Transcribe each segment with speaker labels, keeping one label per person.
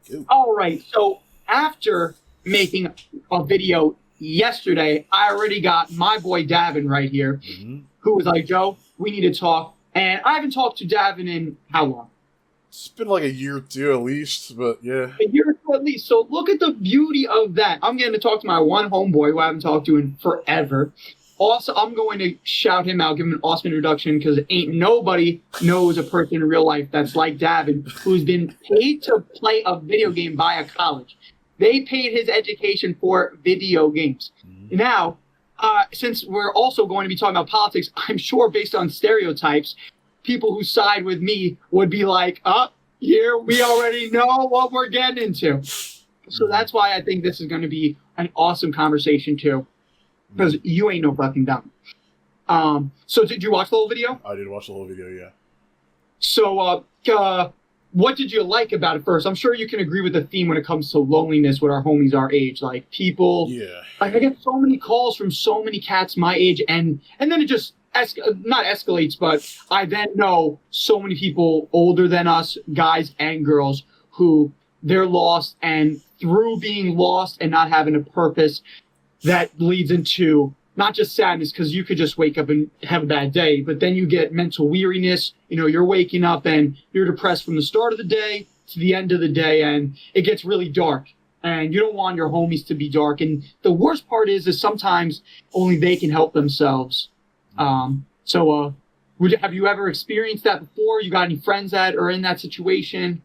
Speaker 1: Ew.
Speaker 2: All right. So after making a video yesterday, I already got my boy Davin right here, who was like, Joe, we need to talk. And I haven't talked to Davin in how long?
Speaker 1: It's been like a year or two at least, but yeah.
Speaker 2: A year or two at least. So look at the beauty of that. I'm getting to talk to my one homeboy who I haven't talked to in forever. Also, I'm going to shout him out, give him an awesome introduction, because ain't nobody knows a person in real life that's like Davin, who's been paid to play a video game by a college. They paid his education for video games. Now, since we're also going to be talking about politics, I'm sure based on stereotypes, people who side with me would be like, here we already know what we're getting into. So that's why I think this is going to be an awesome conversation too, because you ain't no fucking dumb. So did you watch the whole video?
Speaker 1: I did watch the whole video, yeah.
Speaker 2: So what did you like about it first? I'm sure you can agree with the theme when it comes to loneliness with our homies our age. Like people, like I get so many calls from so many cats my age, and then it just not escalates, but I then know so many people older than us, guys and girls, who they're lost, and through being lost and not having a purpose, that leads into not just sadness, because you could just wake up and have a bad day, but then you get mental weariness. You know, you're waking up and you're depressed from the start of the day to the end of the day, and it gets really dark. And you don't want your homies to be dark. And the worst part is sometimes only they can help themselves. Have you ever experienced that before? You got any friends that are in that situation?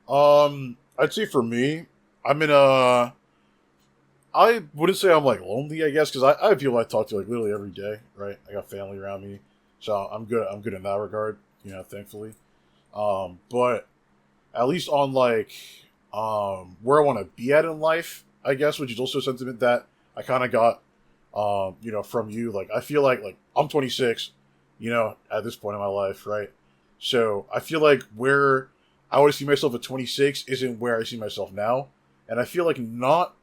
Speaker 1: I'd say for me, I'm in a... I wouldn't say I'm like lonely, I guess, because I have people I talk to like literally every day, right? I got family around me, so I'm good in that regard, you know, thankfully. But at least on like where I want to be at in life, I guess, which is also a sentiment that I kind of got, you know, from you. Like I feel like I'm 26, you know, at this point in my life, right? So I feel like where I always see myself at 26 isn't where I see myself now, and I feel like not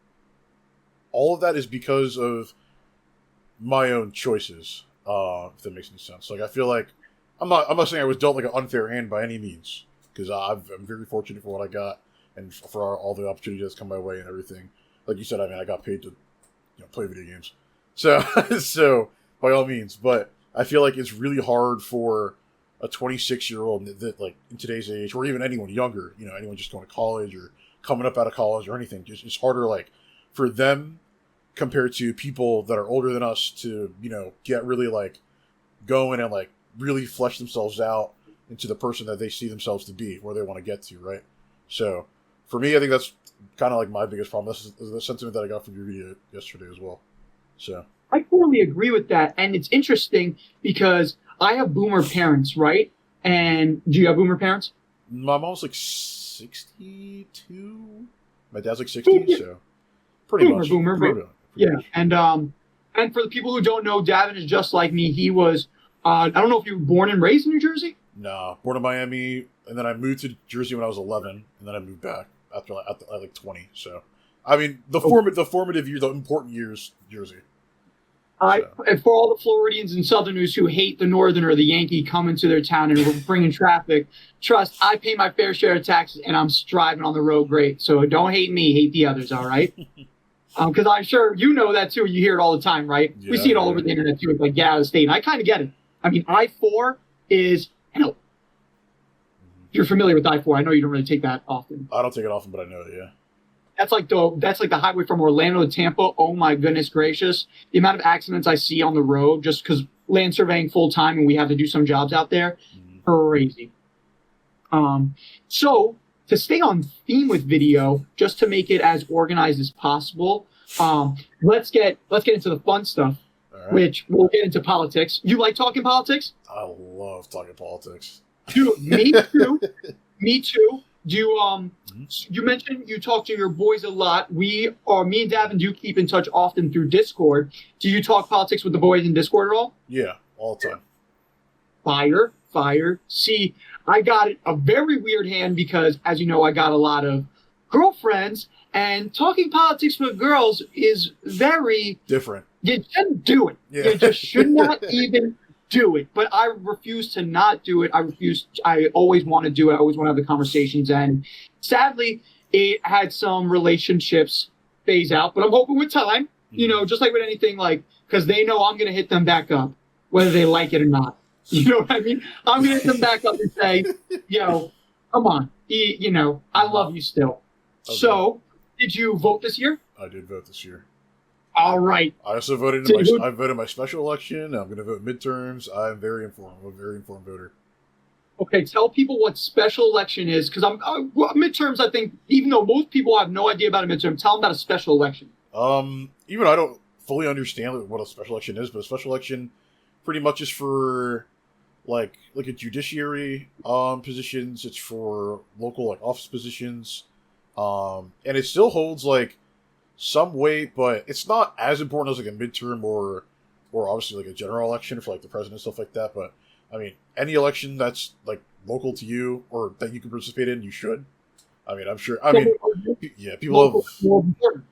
Speaker 1: all of that is because of my own choices, if that makes any sense. Like, I feel like I'm not saying I was dealt like an unfair hand by any means, because I'm very fortunate for what I got and for all the opportunities that's come my way and everything. Like you said, I mean, I got paid to, you know, play video games, so so by all means. But I feel like it's really hard for a 26-year-old that like in today's age, or even anyone younger, you know, anyone just going to college or coming up out of college or anything. Just it's harder like for them compared to people that are older than us to, you know, get really like going and like really flesh themselves out into the person that they see themselves to be, where they want to get to, right? So for me, I think that's kind of like my biggest problem. This is the sentiment that I got from your video yesterday as well. So
Speaker 2: I totally agree with that. And it's interesting because I have boomer parents, right? And do you have boomer parents?
Speaker 1: My mom's like 62. My dad's like 60, so pretty much.
Speaker 2: Boomer. Yeah, and for the people who don't know, Davin is just like me. He was, I don't know if you were born and raised in New Jersey?
Speaker 1: No, born in Miami, and then I moved to Jersey when I was 11, and then I moved back after like 20. So, I mean, the formative years, the important years, Jersey.
Speaker 2: And for all the Floridians and Southerners who hate the Northerner, the Yankee coming to their town and bringing traffic, trust, I pay my fair share of taxes, and I'm striving on the road great. So don't hate me, hate the others, all right? Because I'm sure you know that too. You hear it all the time, right? Yeah, we see it all over the internet too. It's like, get out of the state. And I kind of get it. I mean, I-4 is, if you're familiar with I-4, I know you don't really take that often.
Speaker 1: I don't take it often, but I know it, yeah.
Speaker 2: That's like the highway from Orlando to Tampa. Oh my goodness gracious. The amount of accidents I see on the road just because land surveying full time and we have to do some jobs out there. Crazy. So to stay on theme with video, just to make it as organized as possible, let's get into the fun stuff, which we'll get into politics. You like talking politics?
Speaker 1: I love talking politics.
Speaker 2: Dude, me too. Me too. Do you you mentioned you talk to your boys a lot. Me and Davin do keep in touch often through Discord. Do you talk politics with the boys in Discord at all?
Speaker 1: Yeah, all the time.
Speaker 2: Fire. See, I got a very weird hand because, as you know, I got a lot of girlfriends, and talking politics with girls is very
Speaker 1: different.
Speaker 2: You shouldn't do it. Yeah. You just should not even do it. But I refuse to not do it. I always want to do it. I always want to have the conversations. And sadly, it had some relationships phase out, but I'm hoping with time, just like with anything, like, because they know I'm going to hit them back up, whether they like it or not. You know what I mean? I'm going to hit them back up and say, come on, I love you still. Okay. So, did you vote this year?
Speaker 1: I did vote this year.
Speaker 2: All right.
Speaker 1: I also voted I voted my special election. I'm going to vote midterms. I'm very informed. I'm a very informed voter.
Speaker 2: Okay, tell people what special election is, because midterms. I think even though most people have no idea about a midterm, tell them about a special election.
Speaker 1: Even I don't fully understand what a special election is, but a special election pretty much is for like a judiciary positions. It's for local like office positions, and it still holds like some weight, but it's not as important as like a midterm or obviously like a general election for like the president and stuff like that. But I mean, any election that's like local to you or that you can participate in, you should. I mean, I'm sure. I mean, yeah, people have. More important.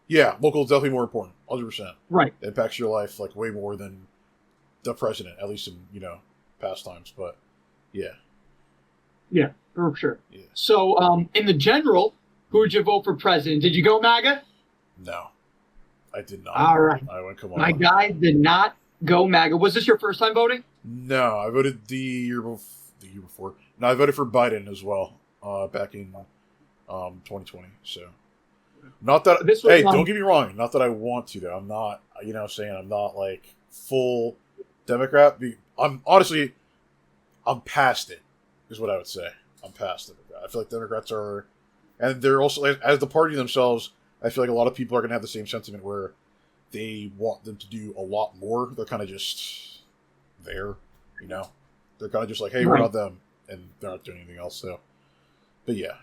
Speaker 1: Yeah, local is definitely more important, 100%.
Speaker 2: Right,
Speaker 1: it impacts your life like way more than the president, at least in past times. But
Speaker 2: yeah, for sure.
Speaker 1: Yeah.
Speaker 2: So, in the general, who would you vote for president? Did you go MAGA?
Speaker 1: No, I did not.
Speaker 2: All right,
Speaker 1: I went
Speaker 2: My guy did not go MAGA. Was this your first time voting?
Speaker 1: No, I voted the year before. No, I voted for Biden as well, back in 2020. So, not that don't get me wrong. Not that I want to though. I'm not. Saying I'm not like full Democrat. I'm honestly, I'm past it. Is what I would say. I'm past Democrat. I feel like Democrats are, and they're also as the party themselves. I feel like a lot of people are going to have the same sentiment where they want them to do a lot more. They're kind of just there, They're kind of just like, hey, we're not them, and they're not doing anything else. So, but yeah,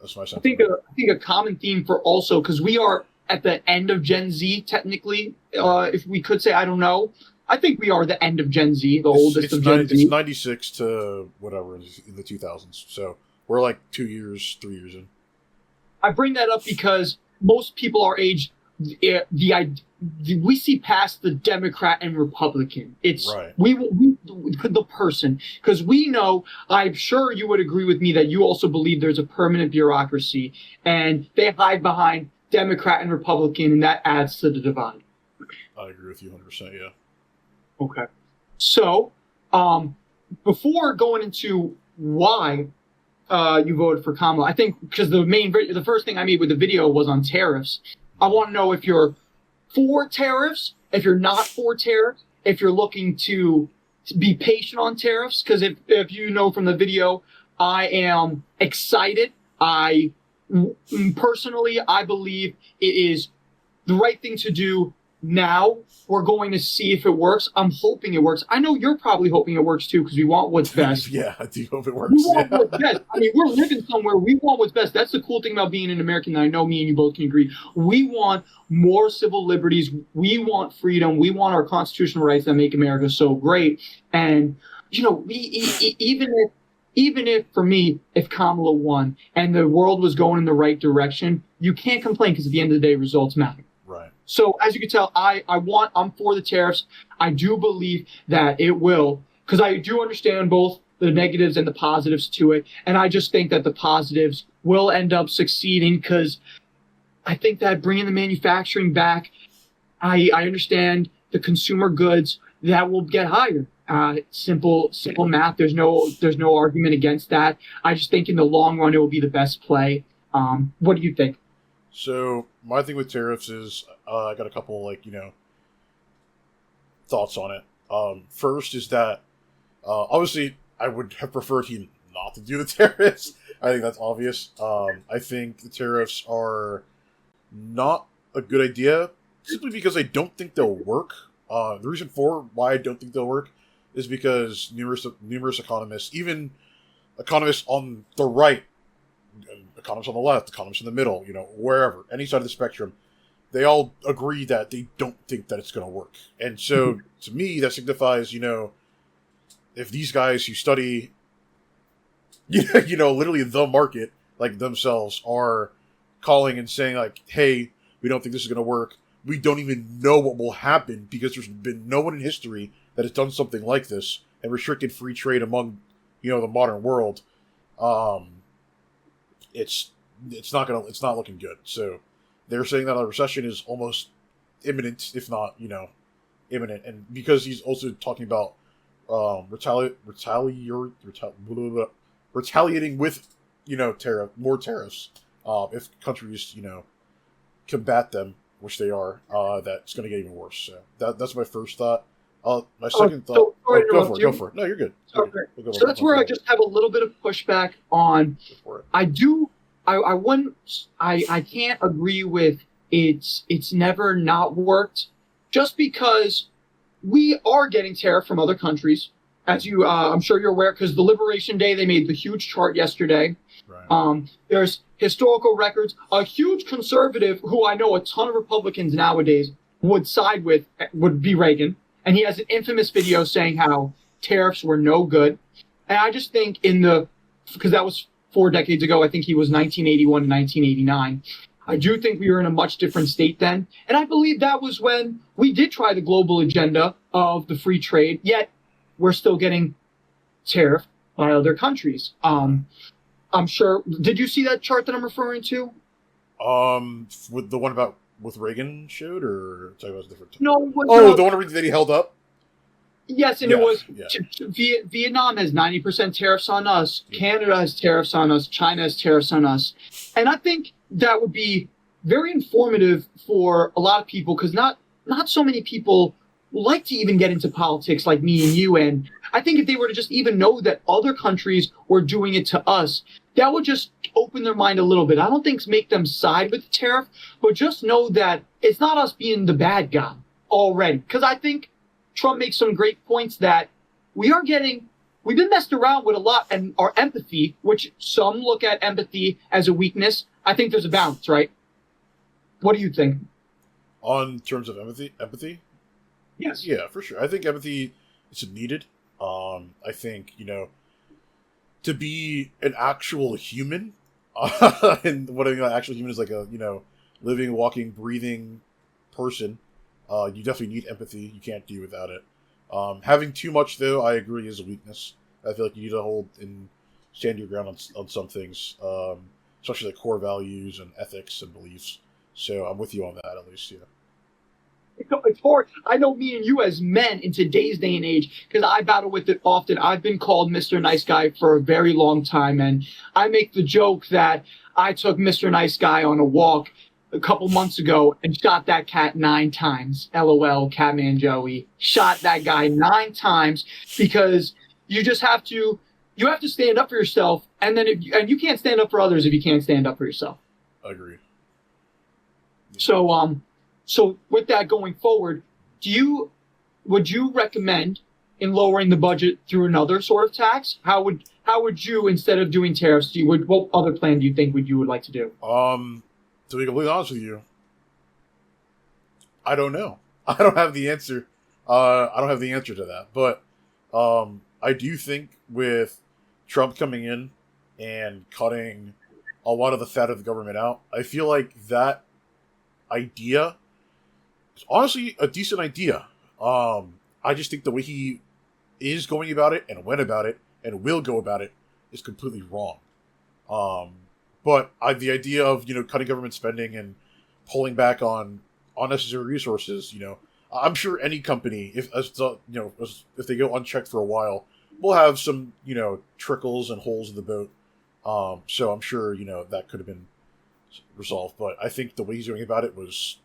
Speaker 1: that's my sentiment.
Speaker 2: I think a common theme for also, because we are at the end of Gen Z, technically, if we could say, I don't know. I think we are the end of Gen Z, the oldest of Gen Z.
Speaker 1: It's 96 to whatever in the 2000s. So we're like 3 years in.
Speaker 2: I bring that up because most people our age, we see past the Democrat and Republican. It's
Speaker 1: right.
Speaker 2: we the person, because we know. I'm sure you would agree with me that you also believe there's a permanent bureaucracy, and they hide behind Democrat and Republican, and that adds to the divide.
Speaker 1: I agree with you 100%. Yeah.
Speaker 2: Okay. So, before going into why you voted for Kamala, I think because the first thing I made with the video was on tariffs. I want to know if you're for tariffs, if you're not for tariffs, if you're looking to be patient on tariffs. Because if you know from the video, I am excited. Personally, I believe it is the right thing to do now. We're going to see if it works. I'm hoping it works. I know you're probably hoping it works too, because we want what's best.
Speaker 1: Yeah, I do hope it works.
Speaker 2: We want what's best. I mean, we're living somewhere. We want what's best. That's the cool thing about being an American, and I know me and you both can agree. We want more civil liberties. We want freedom. We want our constitutional rights that make America so great. And, even if, for me, if Kamala won and the world was going in the right direction, you can't complain, because at the end of the day, results matter.
Speaker 1: Right.
Speaker 2: So as you can tell, I'm for the tariffs. I do believe that it will, because I do understand both the negatives and the positives to it. And I just think that the positives will end up succeeding, because I think that bringing the manufacturing back, I understand the consumer goods that will get higher. Simple math. There's no argument against that. I just think in the long run, it will be the best play. What do you think?
Speaker 1: So my thing with tariffs is I got a couple thoughts on it. First is that obviously I would have preferred him not to do the tariffs. I think that's obvious. I think the tariffs are not a good idea simply because I don't think they'll work. The reason for why I don't think they'll work is because numerous economists, even economists on the right, economists on the left, economists in the middle, wherever, any side of the spectrum, they all agree that they don't think that it's going to work. And so, to me, that signifies, if these guys who study, literally the market, like themselves, are calling and saying, like, hey, we don't think this is going to work, we don't even know what will happen, because there's been no one in history that has done something like this and restricted free trade among, the modern world. It's it's not looking good. So they're saying that a recession is almost imminent, if not, imminent. And because he's also talking about retaliating with, more tariffs, if countries, combat them, which they are, that's going to get even worse. So that's my first thought. My second thought. Go for it. No, you're good.
Speaker 2: Okay. So that's where I just have a little bit of pushback on. I can't agree with it's never not worked, just because we are getting tariff from other countries, as I'm sure you're aware, because the Liberation Day, they made the huge chart yesterday. Right. There's historical records. A huge conservative who I know a ton of Republicans nowadays would side with would be Reagan. And he has an infamous video saying how tariffs were no good. And I just think because that was 4 decades ago, I think he was 1981 to 1989. I do think we were in a much different state then. And I believe that was when we did try the global agenda of the free trade, yet we're still getting tariffed by other countries. I'm sure. Did you see that chart that I'm referring to?
Speaker 1: With the one with Reagan showed, or talking about a different time?
Speaker 2: No.
Speaker 1: The one that he held up.
Speaker 2: Yes, and it was Vietnam has 90% tariffs on us. Canada has tariffs on us. China has tariffs on us. And I think that would be very informative for a lot of people, because not so many people like to even get into politics like me and you. And I think if they were to just even know that other countries were doing it to us, that would just open their mind a little bit. I don't think make them side with the tariff, but just know that it's not us being the bad guy already. Because I think Trump makes some great points that we've been messed around with a lot, and our empathy, which some look at empathy as a weakness, I think there's a balance, right? What do you think?
Speaker 1: On terms of empathy?
Speaker 2: Yes.
Speaker 1: Yeah, for sure. I think empathy is needed. I think, to be an actual human, and what an actual human is, like a, living, walking, breathing person, you definitely need empathy. You can't do without it. Having too much, though, I agree, is a weakness. I feel like you need to hold and stand your ground on some things, especially like core values and ethics and beliefs. So I'm with you on that, at least, yeah.
Speaker 2: It's hard. I know me and you as men in today's day and age, because I battle with it often. I've been called Mr. Nice Guy for a very long time, and I make the joke that I took Mr. Nice Guy on a walk a couple months ago and shot that cat 9 times. LOL, Catman Joey. Shot that guy 9 times, because you just have to stand up for yourself, and then and you can't stand up for others if you can't stand up for yourself.
Speaker 1: Agreed.
Speaker 2: Yeah. So with that going forward, would you recommend in lowering the budget through another sort of tax? How would you, instead of doing tariffs, what other plan do you think you would like to do?
Speaker 1: To be completely honest with you, I don't know. I don't have the answer. I don't have the answer to that. But I do think with Trump coming in and cutting a lot of the fat of the government out, I feel like that idea is honestly a decent idea. I just think the way he is going about it and went about it and will go about it is completely wrong. But the idea of, cutting government spending and pulling back on unnecessary resources, I'm sure any company, if they go unchecked for a while, will have some, trickles and holes in the boat. So I'm sure, that could have been resolved. But I think the way he's going about it was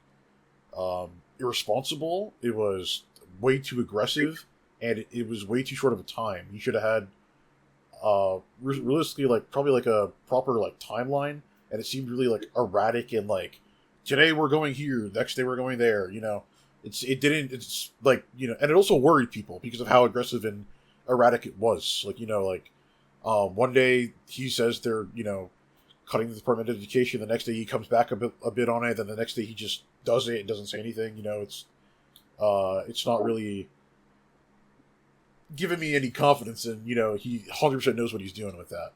Speaker 1: irresponsible. It was way too aggressive, and it was way too short of a time. He should have had realistically, probably a proper timeline, and it seemed really erratic, and today we're going here, next day we're going there. And it also worried people because of how aggressive and erratic it was. One day he says they're cutting the Department of Education, the next day he comes back a bit on it, then the next day he just does it and doesn't say anything. It's not really giving me any confidence in, he 100% knows what he's doing with that.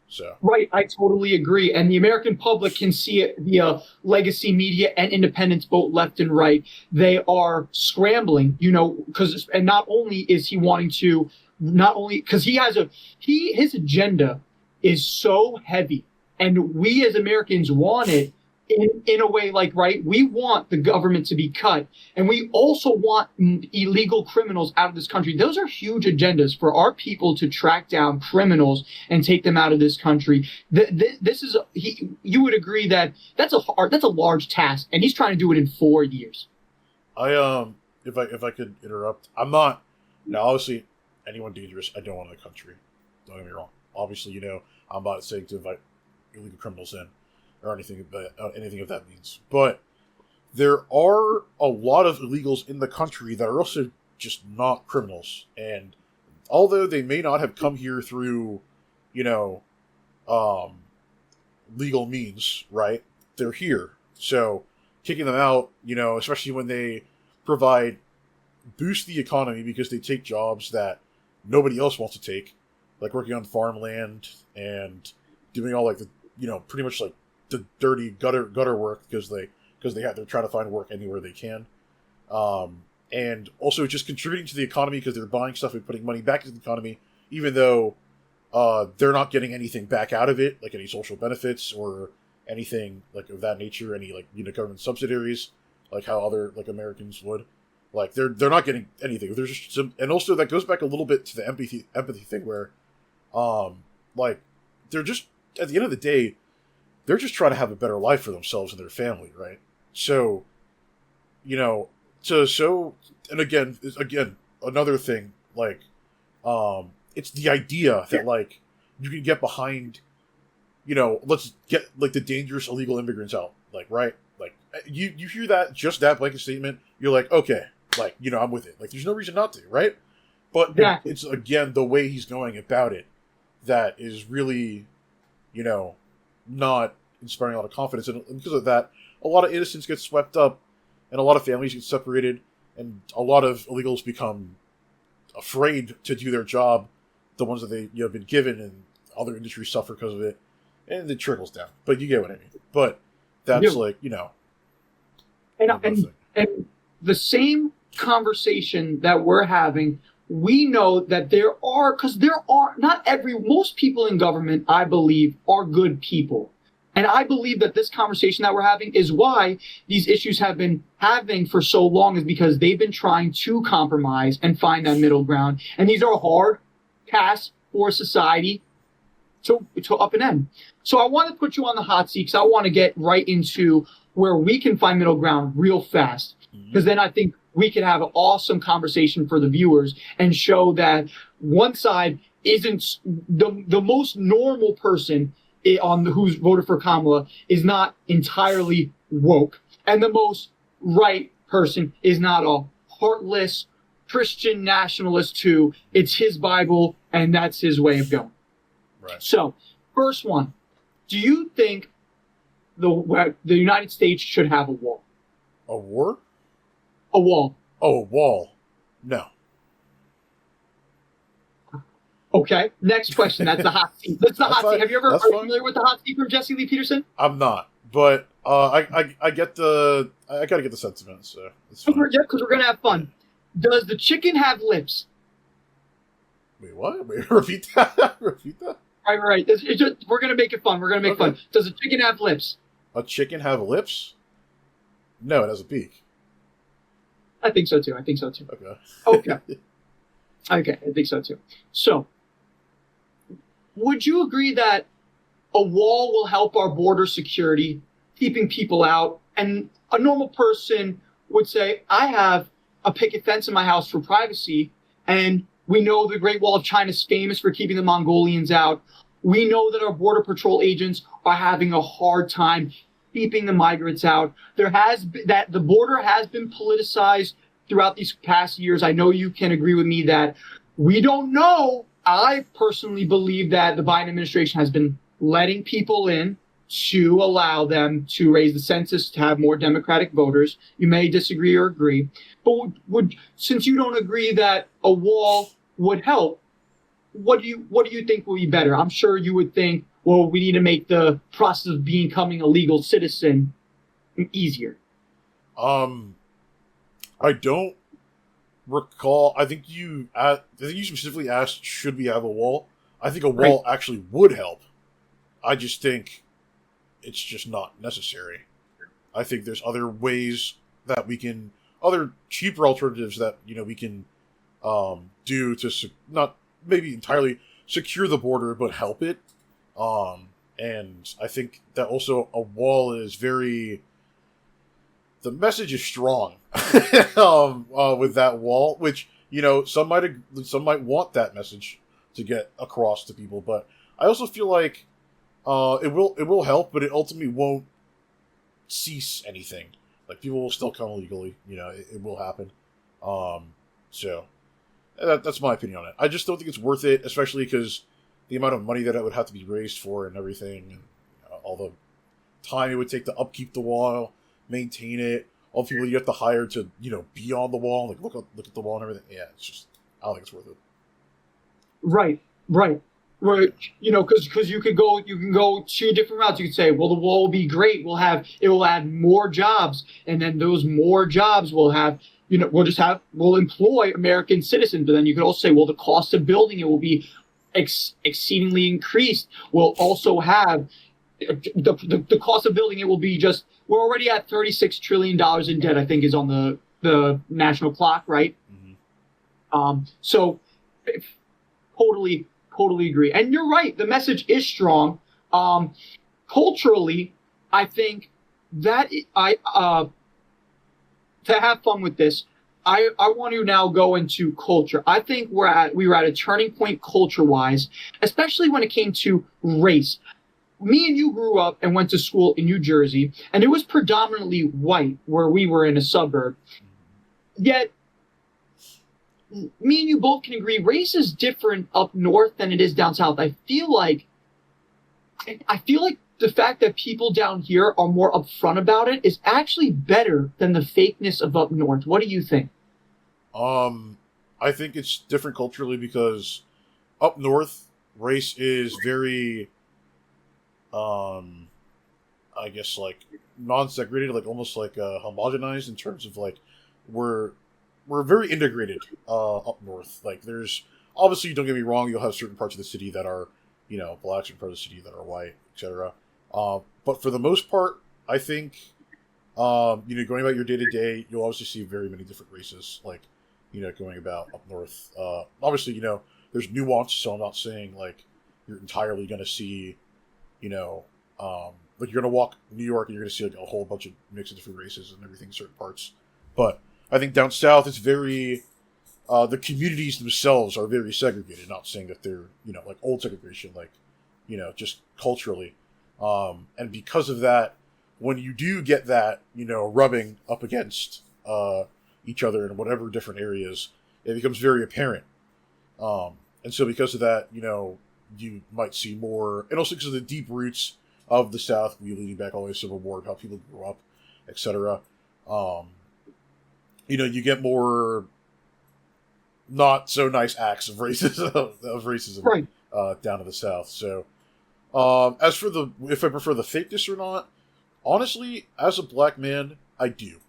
Speaker 1: So
Speaker 2: right, I totally agree. And the American public can see it via legacy media and independents, both left and right. They are scrambling, because not only is he wanting to, because his agenda is so heavy and we as Americans want it in a way like, right, we want the government to be cut, and we also want illegal criminals out of this country. Those are huge agendas for our people to track down criminals and take them out of this country. This is you would agree that that's a large task, and he's trying to do it in 4 years.
Speaker 1: If I could interrupt, I'm not now. Obviously, anyone dangerous, I don't want in the country. Don't get me wrong. Obviously, I'm not saying to invite illegal criminals in or anything of that means. But there are a lot of illegals in the country that are also just not criminals. And although they may not have come here through, legal means, right? They're here. So kicking them out, especially when they boost the economy because they take jobs that nobody else wants to take, like working on farmland and doing all pretty much like the dirty gutter work because they're trying to find work anywhere they can, and also just contributing to the economy because they're buying stuff and putting money back into the economy, even though they're not getting anything back out of it, like any social benefits or anything like of that nature, any government subsidiaries, like how other Americans would. Like they're not getting anything. There's just and also that goes back a little bit to the empathy thing where, they're just at the end of the day, they're just trying to have a better life for themselves and their family, right? So, and again, another thing, it's the idea that you can get behind, let's get the dangerous illegal immigrants out, right? You hear that blanket statement, you're like, okay, I'm with it. There's no reason not to, right? But
Speaker 2: exactly.
Speaker 1: It's again the way he's going about it that is really, not inspiring a lot of confidence, and because of that, a lot of innocents get swept up, and a lot of families get separated, and a lot of illegals become afraid to do their job, the ones that they have been given, and other industries suffer because of it, and it trickles down. But you get what I mean. But that's
Speaker 2: and the same conversation that we're having, we know that most people in government, I believe, are good people. And I believe that this conversation that we're having is why these issues have been having for so long, is because they've been trying to compromise and find that middle ground. And these are hard tasks for society to up and end. So I want to put you on the hot seat because I want to get right into where we can find middle ground real fast. Because then I think we could have an awesome conversation for the viewers and show that one side isn't the most normal person who's voted for Kamala is not entirely woke, and the most right person is not a heartless Christian nationalist too. It's his Bible, and that's his way of going.
Speaker 1: Right.
Speaker 2: So, first one, do you think the United States should have a wall?
Speaker 1: A war?
Speaker 2: A wall.
Speaker 1: Oh, a wall. No.
Speaker 2: Okay. Next question. That's the hot seat. That's the hot seat. Have you ever are you familiar with the hot seat from Jesse Lee Peterson?
Speaker 1: I'm not, but I get I gotta get the sentiment. So it's fine.
Speaker 2: Yeah, because we're gonna have fun. Does the chicken have lips?
Speaker 1: Wait, what? Wait, repeat that. Repeat that.
Speaker 2: Right. We're gonna make it fun. We're gonna make fun. Does a chicken have lips?
Speaker 1: A chicken have lips? No, it has a beak.
Speaker 2: I think so too.
Speaker 1: Okay.
Speaker 2: Okay. Okay, I think so too. So, would you agree that a wall will help our border security, keeping people out? And a normal person would say, I have a picket fence in my house for privacy, and we know the Great Wall of China is famous for keeping the Mongolians out. We know that our Border Patrol agents are having a hard time keeping the migrants out. The border has been politicized throughout these past years. I know you can agree with me that we don't know. I personally believe that the Biden administration has been letting people in to allow them to raise the census to have more Democratic voters. You may disagree or agree, but since you don't agree that a wall would help, what do you think will be better? I'm sure you would think, well, we need to make the process of becoming a legal citizen easier.
Speaker 1: I don't recall. I think you specifically asked, should we have a wall? I think a wall actually would help. I just think it's just not necessary. I think there's other ways that we can, other cheaper alternatives that we can do to not maybe entirely secure the border, but help it. And I think that also a wall is very. The message is strong with that wall, which some might want that message to get across to people, but I also feel like it will help, but it ultimately won't cease anything. Like people will still come illegally, it will happen. So that's my opinion on it. I just don't think it's worth it, especially because the amount of money that it would have to be raised for and everything, and all the time it would take to upkeep the wall, maintain it, all the people you have to hire to be on the wall, like look at the wall and everything. Yeah, it's just I don't think it's worth it.
Speaker 2: Right. Because you can go two different routes. You could say, well, the wall will be great. It will add more jobs, and then those more jobs will have we'll employ American citizens. But then you could also say, well, the cost of building it will be exceedingly increased. We'll also have the cost of building it will be just. We're already at $36 trillion in debt, I think is on the national clock, right? Mm-hmm. So totally agree. And you're right. The message is strong. Culturally, I think that to have fun with this, I want to now go into culture. I think we were at a turning point culture-wise, especially when it came to race. Me and you grew up and went to school in New Jersey, and it was predominantly white where we were in a suburb. Yet, me and you both can agree race is different up north than it is down south. I feel like the fact that people down here are more upfront about it is actually better than the fakeness of up north. What do you think?
Speaker 1: I think it's different culturally because up north, race is very I guess like non-segregated, like almost like homogenized in terms of like we're very integrated up north. Like there's obviously, don't get me wrong, you'll have certain parts of the city that are black, certain parts of the city that are white, etc. But for the most part, I think going about your day to day, you'll obviously see very many different races. Like going about up north. Obviously, there's nuance, so I'm not saying like you're entirely going to see. Like you're gonna walk New York and you're gonna see like a whole bunch of mix of different races and everything in certain parts. But I think down south it's very the communities themselves are very segregated. Not saying that they're like old segregation, like just culturally. And because of that, when you do get that rubbing up against each other in whatever different areas, it becomes very apparent. And so because of that, you might see more, and also because of the deep roots of the South, leading back all the way to Civil War, how people grew up, etc. You get more not so nice acts of racism,
Speaker 2: Right.
Speaker 1: Down to the South. So, as for if I prefer the fakeness or not, honestly, as a black man, I do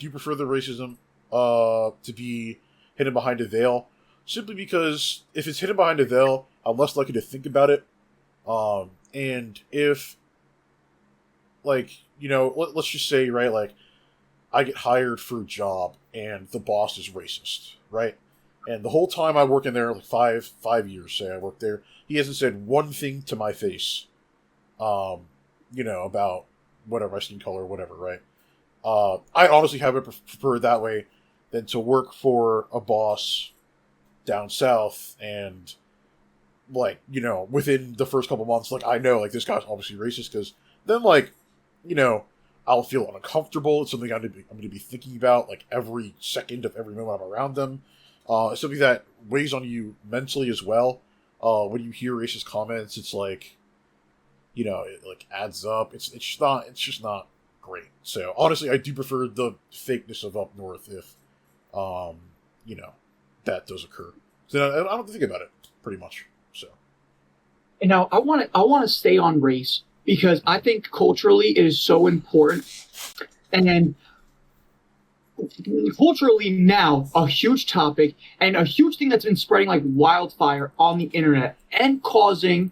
Speaker 1: prefer the racism to be hidden behind a veil. Simply because if it's hidden behind a veil, I'm less likely to think about it. And if, like, let's just say, right, like, I get hired for a job and the boss is racist, right? And the whole time I work in there, like 5 years, say I work there, he hasn't said one thing to my face, about whatever, my skin color, whatever, right? I honestly have it preferred that way than to work for a boss down south and like within the first couple months, like I know like this guy's obviously racist, because then like I'll feel uncomfortable. It's something I'm going to be thinking about like every second of every moment I'm around them. It's something that weighs on you mentally as well. When you hear racist comments, it's like it like adds up. It's just not great. So honestly, I do prefer the fakeness of up north if that does occur. So I don't have to think about it pretty much. So,
Speaker 2: and now I want to stay on race because I think culturally it is so important, and culturally now a huge topic and a huge thing that's been spreading like wildfire on the internet and causing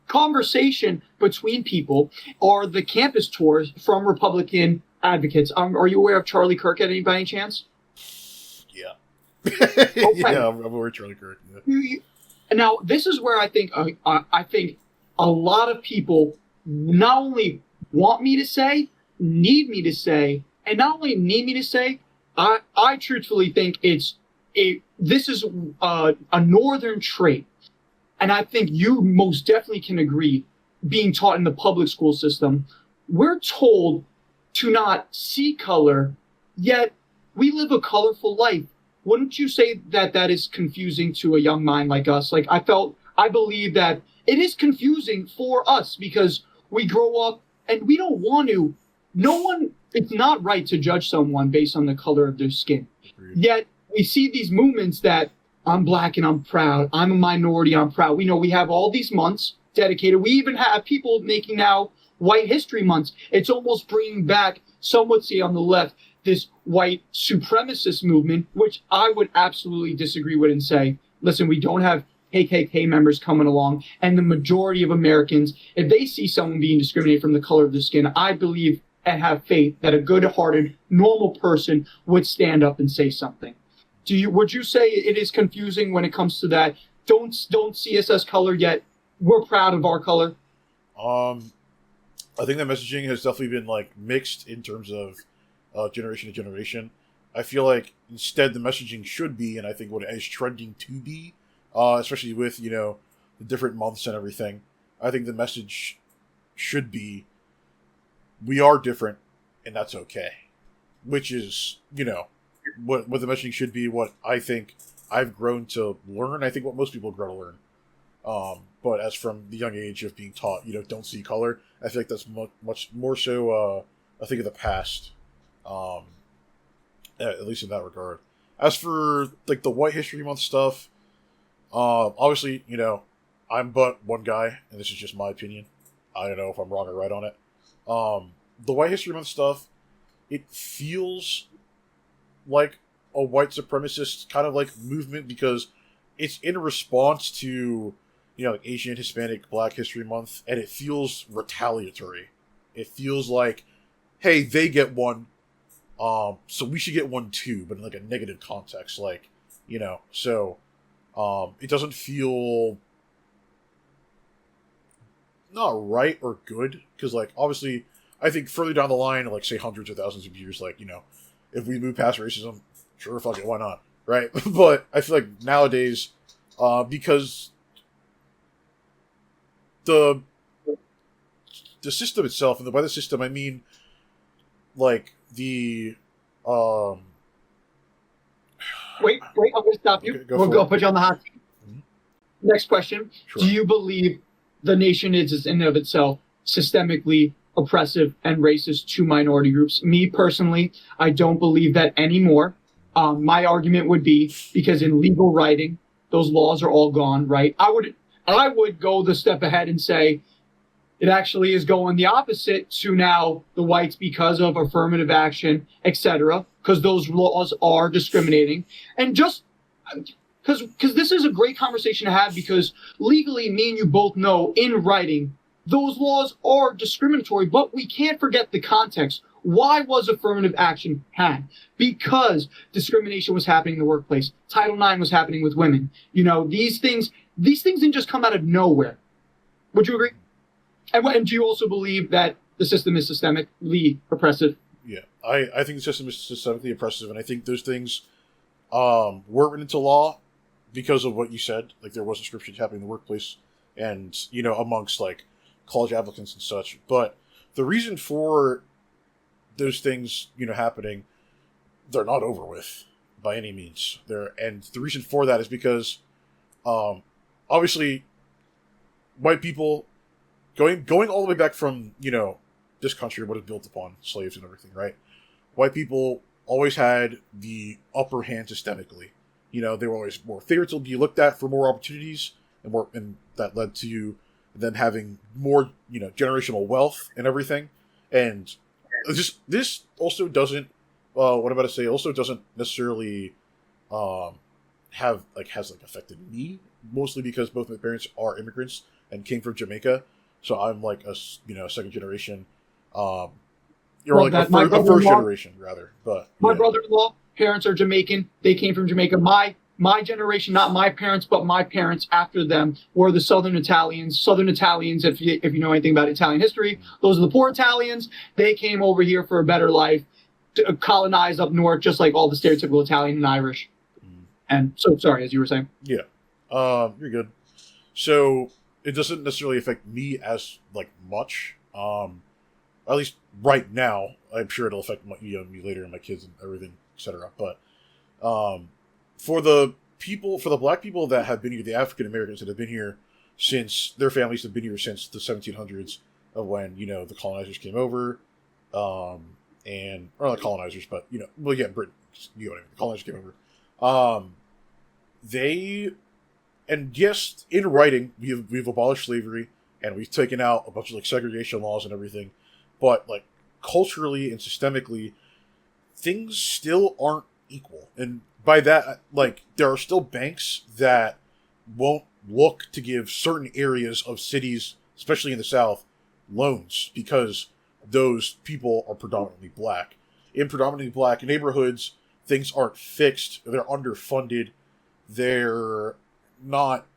Speaker 2: conversation between people are the campus tours from Republican advocates. Are you aware of Charlie Kirk by any chance?
Speaker 1: Yeah.
Speaker 2: Okay.
Speaker 1: Yeah, I'm aware of Charlie Kirk. Yeah.
Speaker 2: Now, this is where I think a lot of people not only want me to say, need me to say, and not only need me to say, I truthfully think this is a northern trait, and I think you most definitely can agree. Being taught in the public school system, we're told to not see color, yet we live a colorful life. Wouldn't you say that that is confusing to a young mind like us? Like I believe that it is confusing for us because we grow up and we don't want to. No one, it's not right to judge someone based on the color of their skin. Yet we see these movements that I'm black and I'm proud. I'm a minority, I'm proud. We know we have all these months dedicated. We even have people making now White History Months. It's almost bringing back, some would say on the left, this white supremacist movement, which I would absolutely disagree with and say, listen, we don't have KKK members coming along. And the majority of Americans, if they see someone being discriminated from the color of their skin, I believe and have faith that a good-hearted, normal person would stand up and say something. Would you say it is confusing when it comes to that? Don't see us as color, yet we're proud of our color?
Speaker 1: I think that messaging has definitely been like mixed in terms of generation to generation. I feel like instead the messaging should be, and I think what it is trending to be, especially with the different months and everything. I think the message should be, we are different, and that's okay. Which is what the messaging should be. What I think I've grown to learn. I think what most people grow to learn. But as from the young age of being taught, don't see color, I feel like that's much more so a thing of the past. At least in that regard. As for like the White History Month stuff, obviously, I'm but one guy, and this is just my opinion. I don't know if I'm wrong or right on it. The White History Month stuff, it feels like a white supremacist kind of like movement because it's in response to like Asian, Hispanic, Black History Month, and it feels retaliatory. It feels like, hey, they get one, so we should get one too, but in like a negative context, like so it doesn't feel not right or good because like obviously I think further down the line, like say hundreds of thousands of years, like if we move past racism, sure, fuck it, why not, right? But I feel like nowadays, because the system itself, and by the system I mean like the
Speaker 2: Wait, I'm gonna stop you.
Speaker 1: Okay,
Speaker 2: We'll put you on the hot seat. Mm-hmm. Next question.
Speaker 1: Sure.
Speaker 2: Do you believe the nation is in and of itself systemically oppressive and racist to minority groups? Me personally, I don't believe that anymore. My argument would be because in legal writing, those laws are all gone, right? I would go the step ahead and say it actually is going the opposite to now the whites because of affirmative action, etc., because those laws are discriminating. And just because this is a great conversation to have because legally, me and you both know in writing, those laws are discriminatory, but we can't forget the context. Why was affirmative action had? Because discrimination was happening in the workplace. Title IX was happening with women. These things didn't just come out of nowhere. Would you agree? And do you also believe that the system is systemically oppressive?
Speaker 1: Yeah, I think the system is systemically oppressive, and I think those things weren't written into law because of what you said. Like there was discrimination happening in the workplace, and amongst like college applicants and such. But the reason for those things happening, they're not over with by any means. And the reason for that is because obviously white people going all the way back from this country, what is built upon slaves and everything, right? White people always had the upper hand systemically. They were always more favored to be looked at for more opportunities, and that led to them having more generational wealth and everything. And this also doesn't what I'm about to say also doesn't necessarily has affected me, mostly because both my parents are immigrants and came from Jamaica. So I'm like a second generation, or
Speaker 2: Well,
Speaker 1: like
Speaker 2: that my
Speaker 1: a first
Speaker 2: brother-in-law,
Speaker 1: generation rather. But
Speaker 2: my
Speaker 1: yeah,
Speaker 2: brother-in-law, parents are Jamaican. They came from Jamaica. My generation, not my parents, but my parents after them were the Southern Italians. Southern Italians, if you know anything about Italian history, those are the poor Italians. They came over here for a better life, to colonize up north, just like all the stereotypical Italian and Irish. And so, sorry, as you were saying.
Speaker 1: yeah, you're good. So it doesn't necessarily affect me as like much. At least right now, I'm sure it'll affect me later and my kids and everything, etc. But for the black people that have been here, the African Americans that have been here since their families have been here since the 1700s, of when the colonizers came over, and or not colonizers, but Britain, what I mean, the colonizers came over. They, and yes, in writing, we've abolished slavery and we've taken out a bunch of like segregation laws and everything, but like culturally and systemically, things still aren't equal. And by that, like, there are still banks that won't look to give certain areas of cities, especially in the South, loans because those people are predominantly black. In predominantly black neighborhoods, things aren't fixed. They're underfunded. They're not,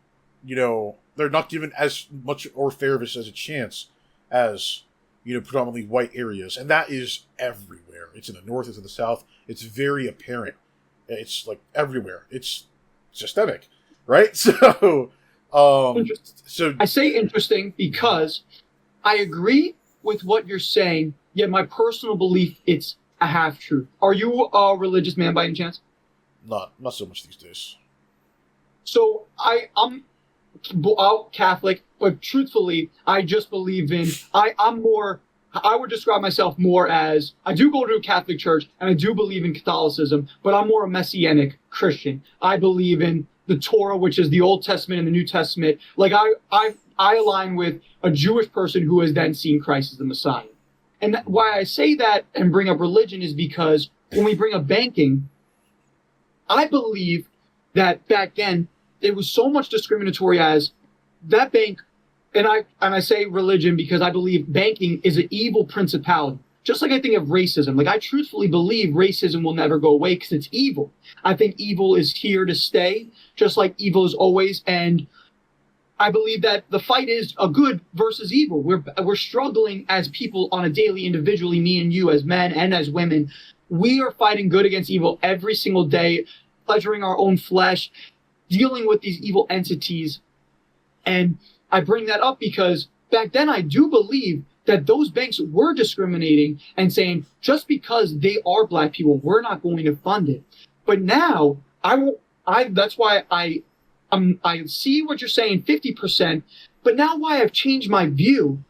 Speaker 1: they're not given as much or fair of as a chance as, predominantly white areas. And that is everywhere. It's in the North, it's in the South. It's very apparent. It's like everywhere. It's systemic, right? So,
Speaker 2: I say interesting because I agree with what you're saying, yet my personal belief, it's a half truth. Are you a religious man by any chance?
Speaker 1: Not so much these days.
Speaker 2: So I'm Catholic, but truthfully, I just believe in. I would describe myself more as, I do go to a Catholic church and I do believe in Catholicism, but I'm more a Messianic Christian. I believe in the Torah, which is the Old Testament and the New Testament. Like I align with a Jewish person who has then seen Christ as the Messiah. And why I say that and bring up religion is because when we bring up banking, I believe that back then it was so much discriminatory as that bank, and I say religion because I believe banking is an evil principality. Just like I think of racism. Like, I truthfully believe racism will never go away because it's evil. I think evil is here to stay, just like evil is always. And I believe that the fight is a good versus evil. We're struggling as people on a daily, individually, me and you as men and as women. We are fighting good against evil every single day, pleasuring our own flesh, dealing with these evil entities. And I bring that up because back then I do believe that those banks were discriminating and saying, just because they are black people, we're not going to fund it. But now that's why I see what you're saying, 50%, but now why I've changed my view,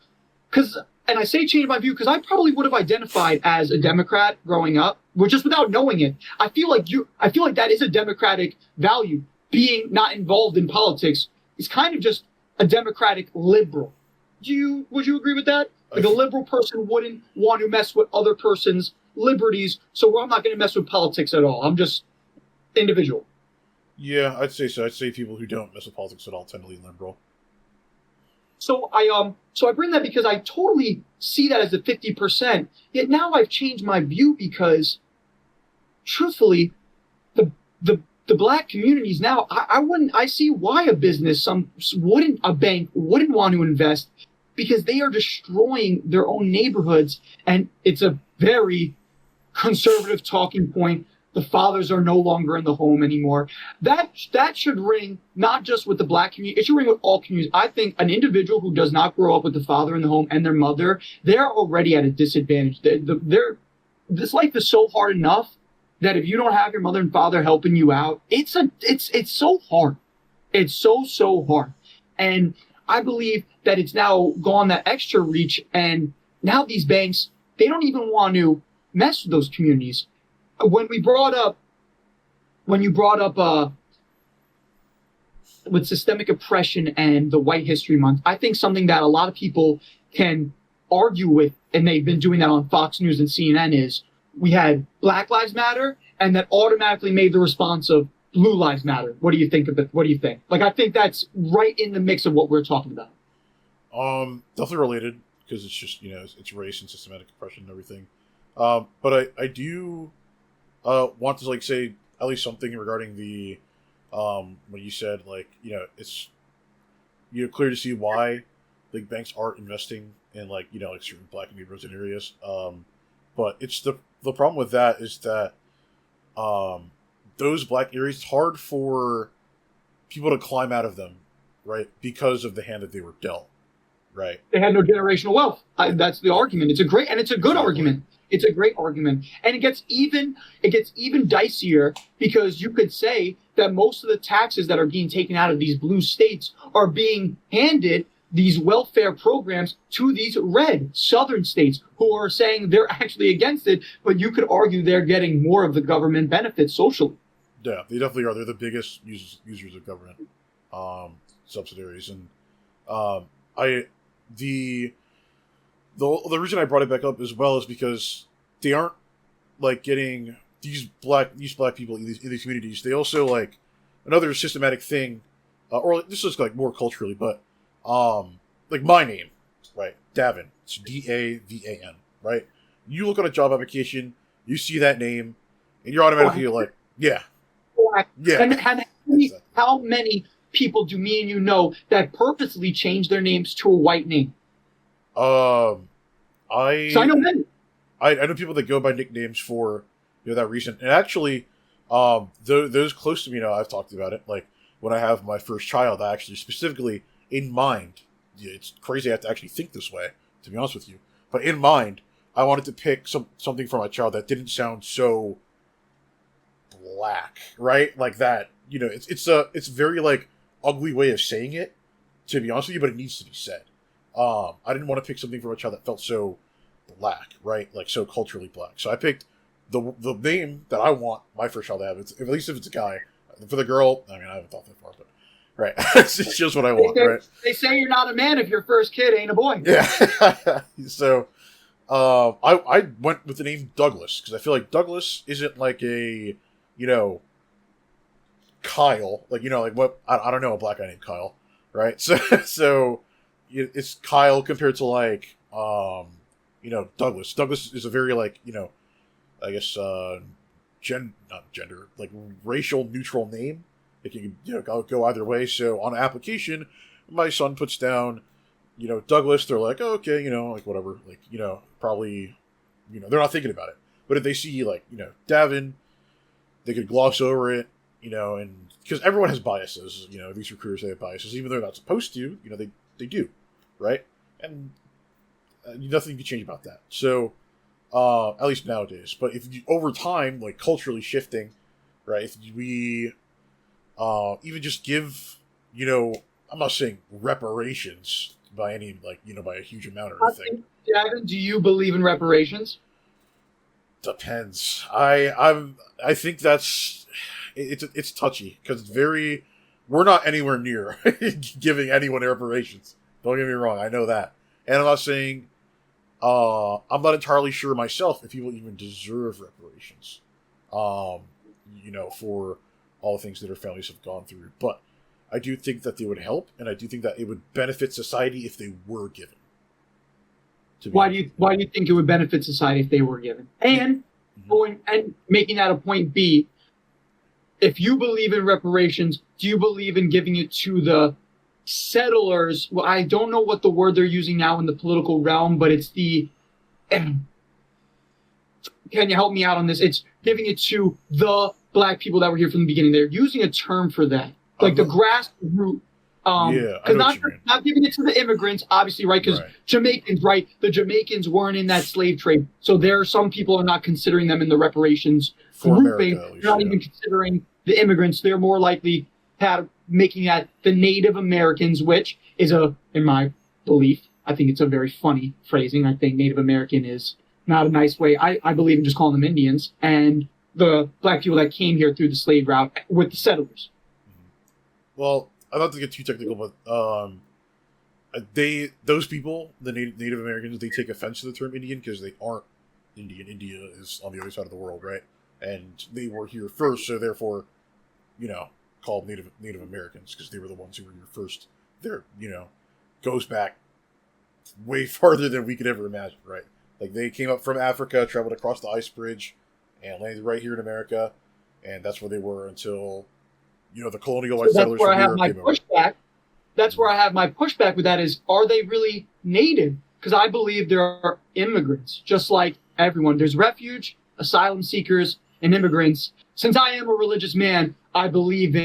Speaker 2: and I say change my view because I probably would have identified as a Democrat growing up, just without knowing it. I feel like that is a Democratic value. Being not involved in politics is kind of just a Democratic liberal. Would you agree with that? Like, a liberal person wouldn't want to mess with other person's liberties, so I'm not going to mess with politics at all. I'm just individual.
Speaker 1: Yeah, I'd say so. I'd say people who don't mess with politics at all tend to lean liberal.
Speaker 2: So I bring that because I totally see that as a 50%. Yet now I've changed my view because, truthfully, the black communities now, I see why a bank wouldn't want to invest, because they are destroying their own neighborhoods. And it's a very conservative talking point. The fathers are no longer in the home anymore. That should ring not just with the black community, it should ring with all communities. I think an individual who does not grow up with the father in the home and their mother, they're already at a disadvantage. This life is so hard enough that if you don't have your mother and father helping you out, it's so hard. It's so hard. And I believe that it's now gone that extra reach, and now these banks, they don't even want to mess with those communities. When you brought up with systemic oppression and the White History Month, I think something that a lot of people can argue with, and they've been doing that on Fox News and CNN, is we had Black Lives Matter, and that automatically made the response of Blue Lives Matter. What do you think of it? What do you think? Like, I think that's right in the mix of what we're talking about.
Speaker 1: Definitely related because it's just it's race and systematic oppression and everything. But I do want to like say at least something regarding the what you said. Like it's clear to see why like banks are investing in like like certain black and neighborhoods and areas. But it's the problem with that is that those black areas, it's hard for people to climb out of them, right? Because of the hand that they were dealt, right?
Speaker 2: They had no generational wealth. That's the argument. It's a great and it's a good
Speaker 1: Exactly.
Speaker 2: argument. It's a great argument, and it gets even dicier because you could say that most of the taxes that are being taken out of these blue states are being handed these welfare programs to these red southern states who are saying they're actually against it, but you could argue they're getting more of the government benefits socially.
Speaker 1: Yeah, they definitely are. They're the biggest users of government subsidiaries, and I the reason I brought it back up as well is because they aren't like getting these black people in these communities. They also like another systematic thing, or this is like more culturally, but like my name, right, Davin. It's Davan, right? You look on a job application, you see that name, and you're automatically like, yeah. Yeah.
Speaker 2: And how many people do me and you know that purposely change their names to a white name?
Speaker 1: I
Speaker 2: know many.
Speaker 1: I know people that go by nicknames for that reason, and actually, those close to me now, I've talked about it. Like when I have my first child, I actually specifically in mind. It's crazy I have to actually think this way, to be honest with you. But in mind, I wanted to pick something for my child that didn't sound so black, right? Like that. It's a very like ugly way of saying it, to be honest with you, but it needs to be said. I didn't want to pick something for a child that felt so black, right? Like so culturally black. So I picked the name that I want my first child to have. At least if it's a guy. For the girl, I mean, I haven't thought that far, but right, it's just what I want, right?
Speaker 2: They say you're not a man if your first kid ain't a boy.
Speaker 1: Yeah. So, I went with the name Douglas because I feel like Douglas isn't like a, Kyle, like like what I don't know a black guy named Kyle, right? So it's Kyle compared to like Douglas. Douglas is a very like I guess not gender like racial neutral name. It can go either way. So on an application, my son puts down Douglas. They're like, oh, okay, like whatever, like probably they're not thinking about it. But if they see like Davin, they could gloss over it. And because everyone has biases, these recruiters, they have biases, even though they're not supposed to, they do, right? And nothing you can change about that. So, at least nowadays. But if you, over time, like culturally shifting, right? If we even just give, I'm not saying reparations by any like by a huge amount or anything.
Speaker 2: Davin, do you believe in reparations?
Speaker 1: Depends. I think that's. It's touchy because it's very. We're not anywhere near giving anyone reparations. Don't get me wrong. I know that, and I'm not saying. I'm not entirely sure myself if people even deserve reparations. For all the things that our families have gone through, but I do think that they would help, and I do think that it would benefit society if they were given.
Speaker 2: Why do you think it would benefit society if they were given? And going and making that a point B. If you believe in reparations, do you believe in giving it to the settlers? Well, I don't know what the word they're using now in the political realm, but it's the. Can you help me out on this? It's giving it to the black people that were here from the beginning. They're using a term for that, like the grassroots. Not giving it to the immigrants, obviously, right? Because Jamaicans, right? The Jamaicans weren't in that slave trade, so there are some people are not considering them in the reparations grouping. They're not even considering the immigrants. They're more likely making that the Native Americans, which is in my belief, I think it's a very funny phrasing. I think Native American is not a nice way. I believe in just calling them Indians, and the black people that came here through the slave route with the settlers.
Speaker 1: Well, I'm not to get too technical, but those people, the Native Americans, they take offense to the term Indian because they aren't Indian. India is on the other side of the world, right? And they were here first, so therefore, called Native Americans because they were the ones who were here first. Goes back way farther than we could ever imagine, right? Like they came up from Africa, traveled across the ice bridge, and landed right here in America, and that's where they were until, the colonial white settlers from Europe came over.
Speaker 2: That's where I have my pushback with that is, are they really native? Because I believe there are immigrants, just like everyone. There's refuge, asylum seekers, and immigrants. Since I am a religious man, I believe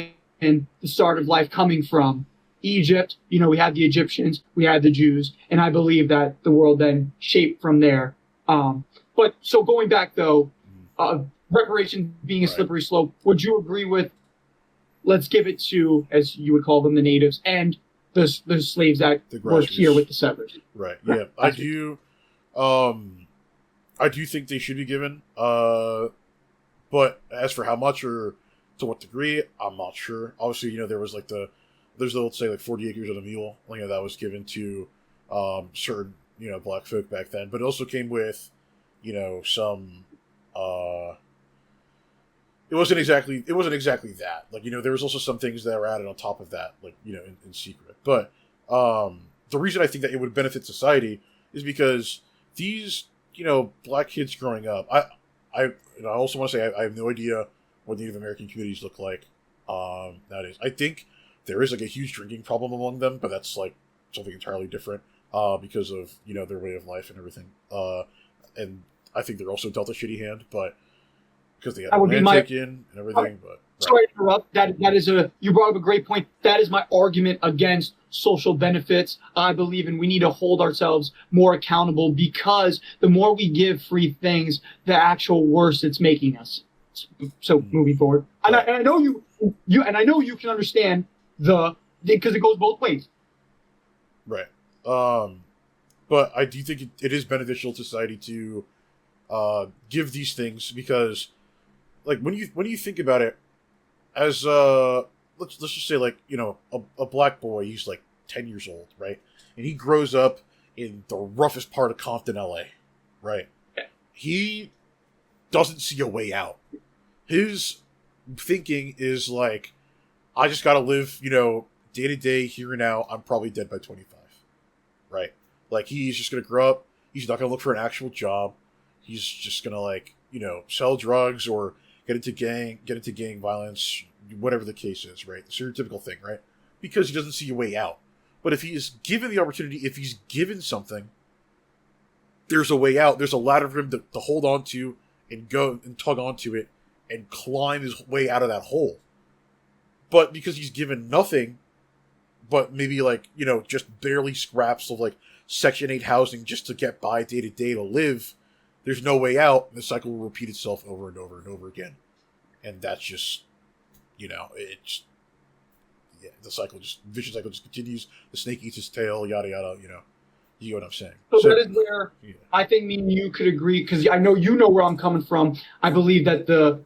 Speaker 2: in the start of life coming from Egypt. We had the Egyptians, we had the Jews, and I believe that the world then shaped from there. But so going back, though, reparations being a slippery slope, would you agree with, let's give it to, as you would call them, the natives, and the slaves that worked here with the settlers?
Speaker 1: Right, yeah. I do think they should be given, but as for how much or to what degree, I'm not sure. Obviously, there was there's let's say 40 acres and a mule, that was given to certain, black folk back then, but it also came with, some, it wasn't exactly that. There was also some things that were added on top of that, in secret. But the reason I think that it would benefit society is because these, black kids growing up, I also want to say I have no idea what Native American communities look like nowadays. I think there is a huge drinking problem among them, but that's something entirely different because of their way of life and everything. And I think they're also dealt a shitty hand, but because they had land taken and everything. But
Speaker 2: sorry to interrupt. You brought up a great point. That is my argument against social benefits. I believe we need to hold ourselves more accountable, because the more we give free things, the actual worse it's making us. So moving forward, and I know you can understand because it goes both ways.
Speaker 1: Right. But I do think it is beneficial to society to give these things, because when you think about it, as let's just say a black boy, he's 10 years old, right, and he grows up in the roughest part of Compton, LA, right?
Speaker 2: Yeah.
Speaker 1: He doesn't see a way out. His thinking is I just gotta live, day to day, here and now. I'm probably dead by 25, right? He's just gonna grow up. He's not gonna look for an actual job. He's just gonna sell drugs or get into gang violence, whatever the case is, right? The stereotypical thing, right? Because he doesn't see a way out. But if he is given the opportunity, if he's given something, there's a way out. There's a ladder for him to hold on to and go and tug onto it and climb his way out of that hole. But because he's given nothing, but maybe just barely scraps of Section 8 housing just to get by day to day to live, there's no way out, and the cycle will repeat itself over and over and over again. And that's just, the vicious cycle just continues. The snake eats its tail, yada, yada, You know what I'm saying?
Speaker 2: So that is where I think me and you could agree, because I know you know where I'm coming from. I believe that the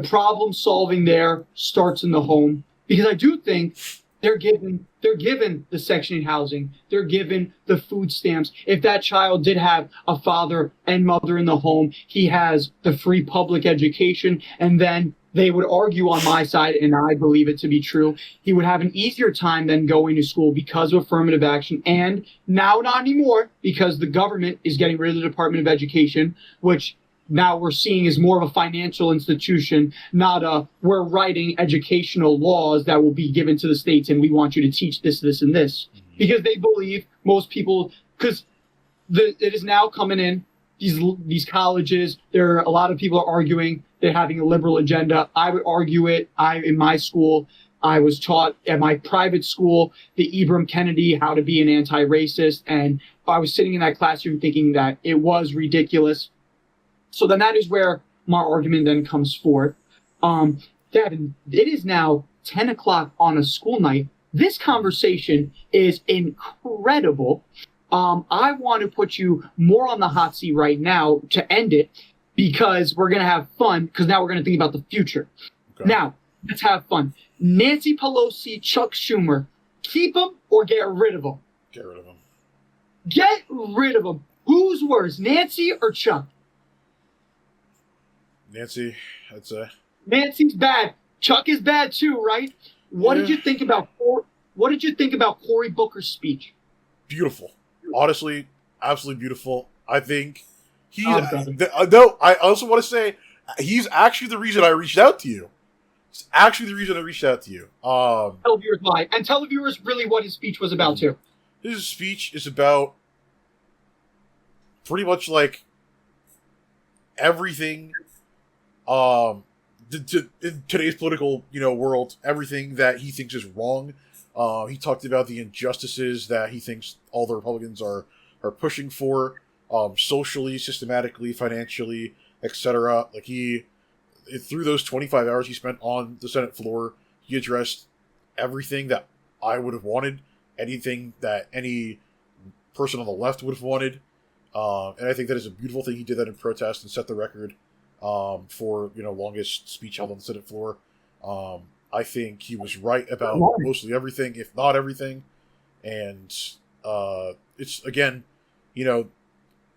Speaker 2: problem solving there starts in the home, because I do think they're given the Section 8 housing, they're given the food stamps. If that child did have a father and mother in the home, he has the free public education, and then they would argue on my side, and I believe it to be true, he would have an easier time than going to school because of affirmative action, and now not anymore, because the government is getting rid of the Department of Education, which now we're seeing as more of a financial institution, not we're writing educational laws that will be given to the states and we want you to teach this, this, and this. Because they believe, most people, because it is now coming in, these colleges, a lot of people are arguing they're having a liberal agenda. I would argue it. In my school, I was taught at my private school, the Ibram Kennedy, how to be an anti-racist, and I was sitting in that classroom thinking that it was ridiculous. So then that is where my argument then comes forth. Devin, it is now 10 o'clock on a school night. This conversation is incredible. I want to put you more on the hot seat right now to end it, because we're going to have fun, because now we're going to think about the future. Okay. Now, let's have fun. Nancy Pelosi, Chuck Schumer, keep them or get rid of them?
Speaker 1: Get rid of them.
Speaker 2: Get rid of them. Who's worse, Nancy or Chuck?
Speaker 1: Nancy, I'd say.
Speaker 2: Nancy's bad. Chuck is bad too, right? What did you think about Cory Booker's speech?
Speaker 1: Beautiful. honestly, absolutely beautiful. I think he's
Speaker 2: Oh,
Speaker 1: no. I also want to say he's actually the reason I reached out to you. He's actually the reason I reached out to you.
Speaker 2: Tell viewers why, and tell the viewers really what his speech was about too.
Speaker 1: His speech is about pretty much like everything. In today's political, world, everything that he thinks is wrong. He talked about the injustices that he thinks all the Republicans are pushing for, socially, systematically, financially, etc. Like through those 25 hours he spent on the Senate floor, he addressed everything that I would have wanted, anything that any person on the left would have wanted, and I think that is a beautiful thing. He did that in protest and set the record for longest speech held on the Senate floor. I think he was right about mostly everything, if not everything, and it's again,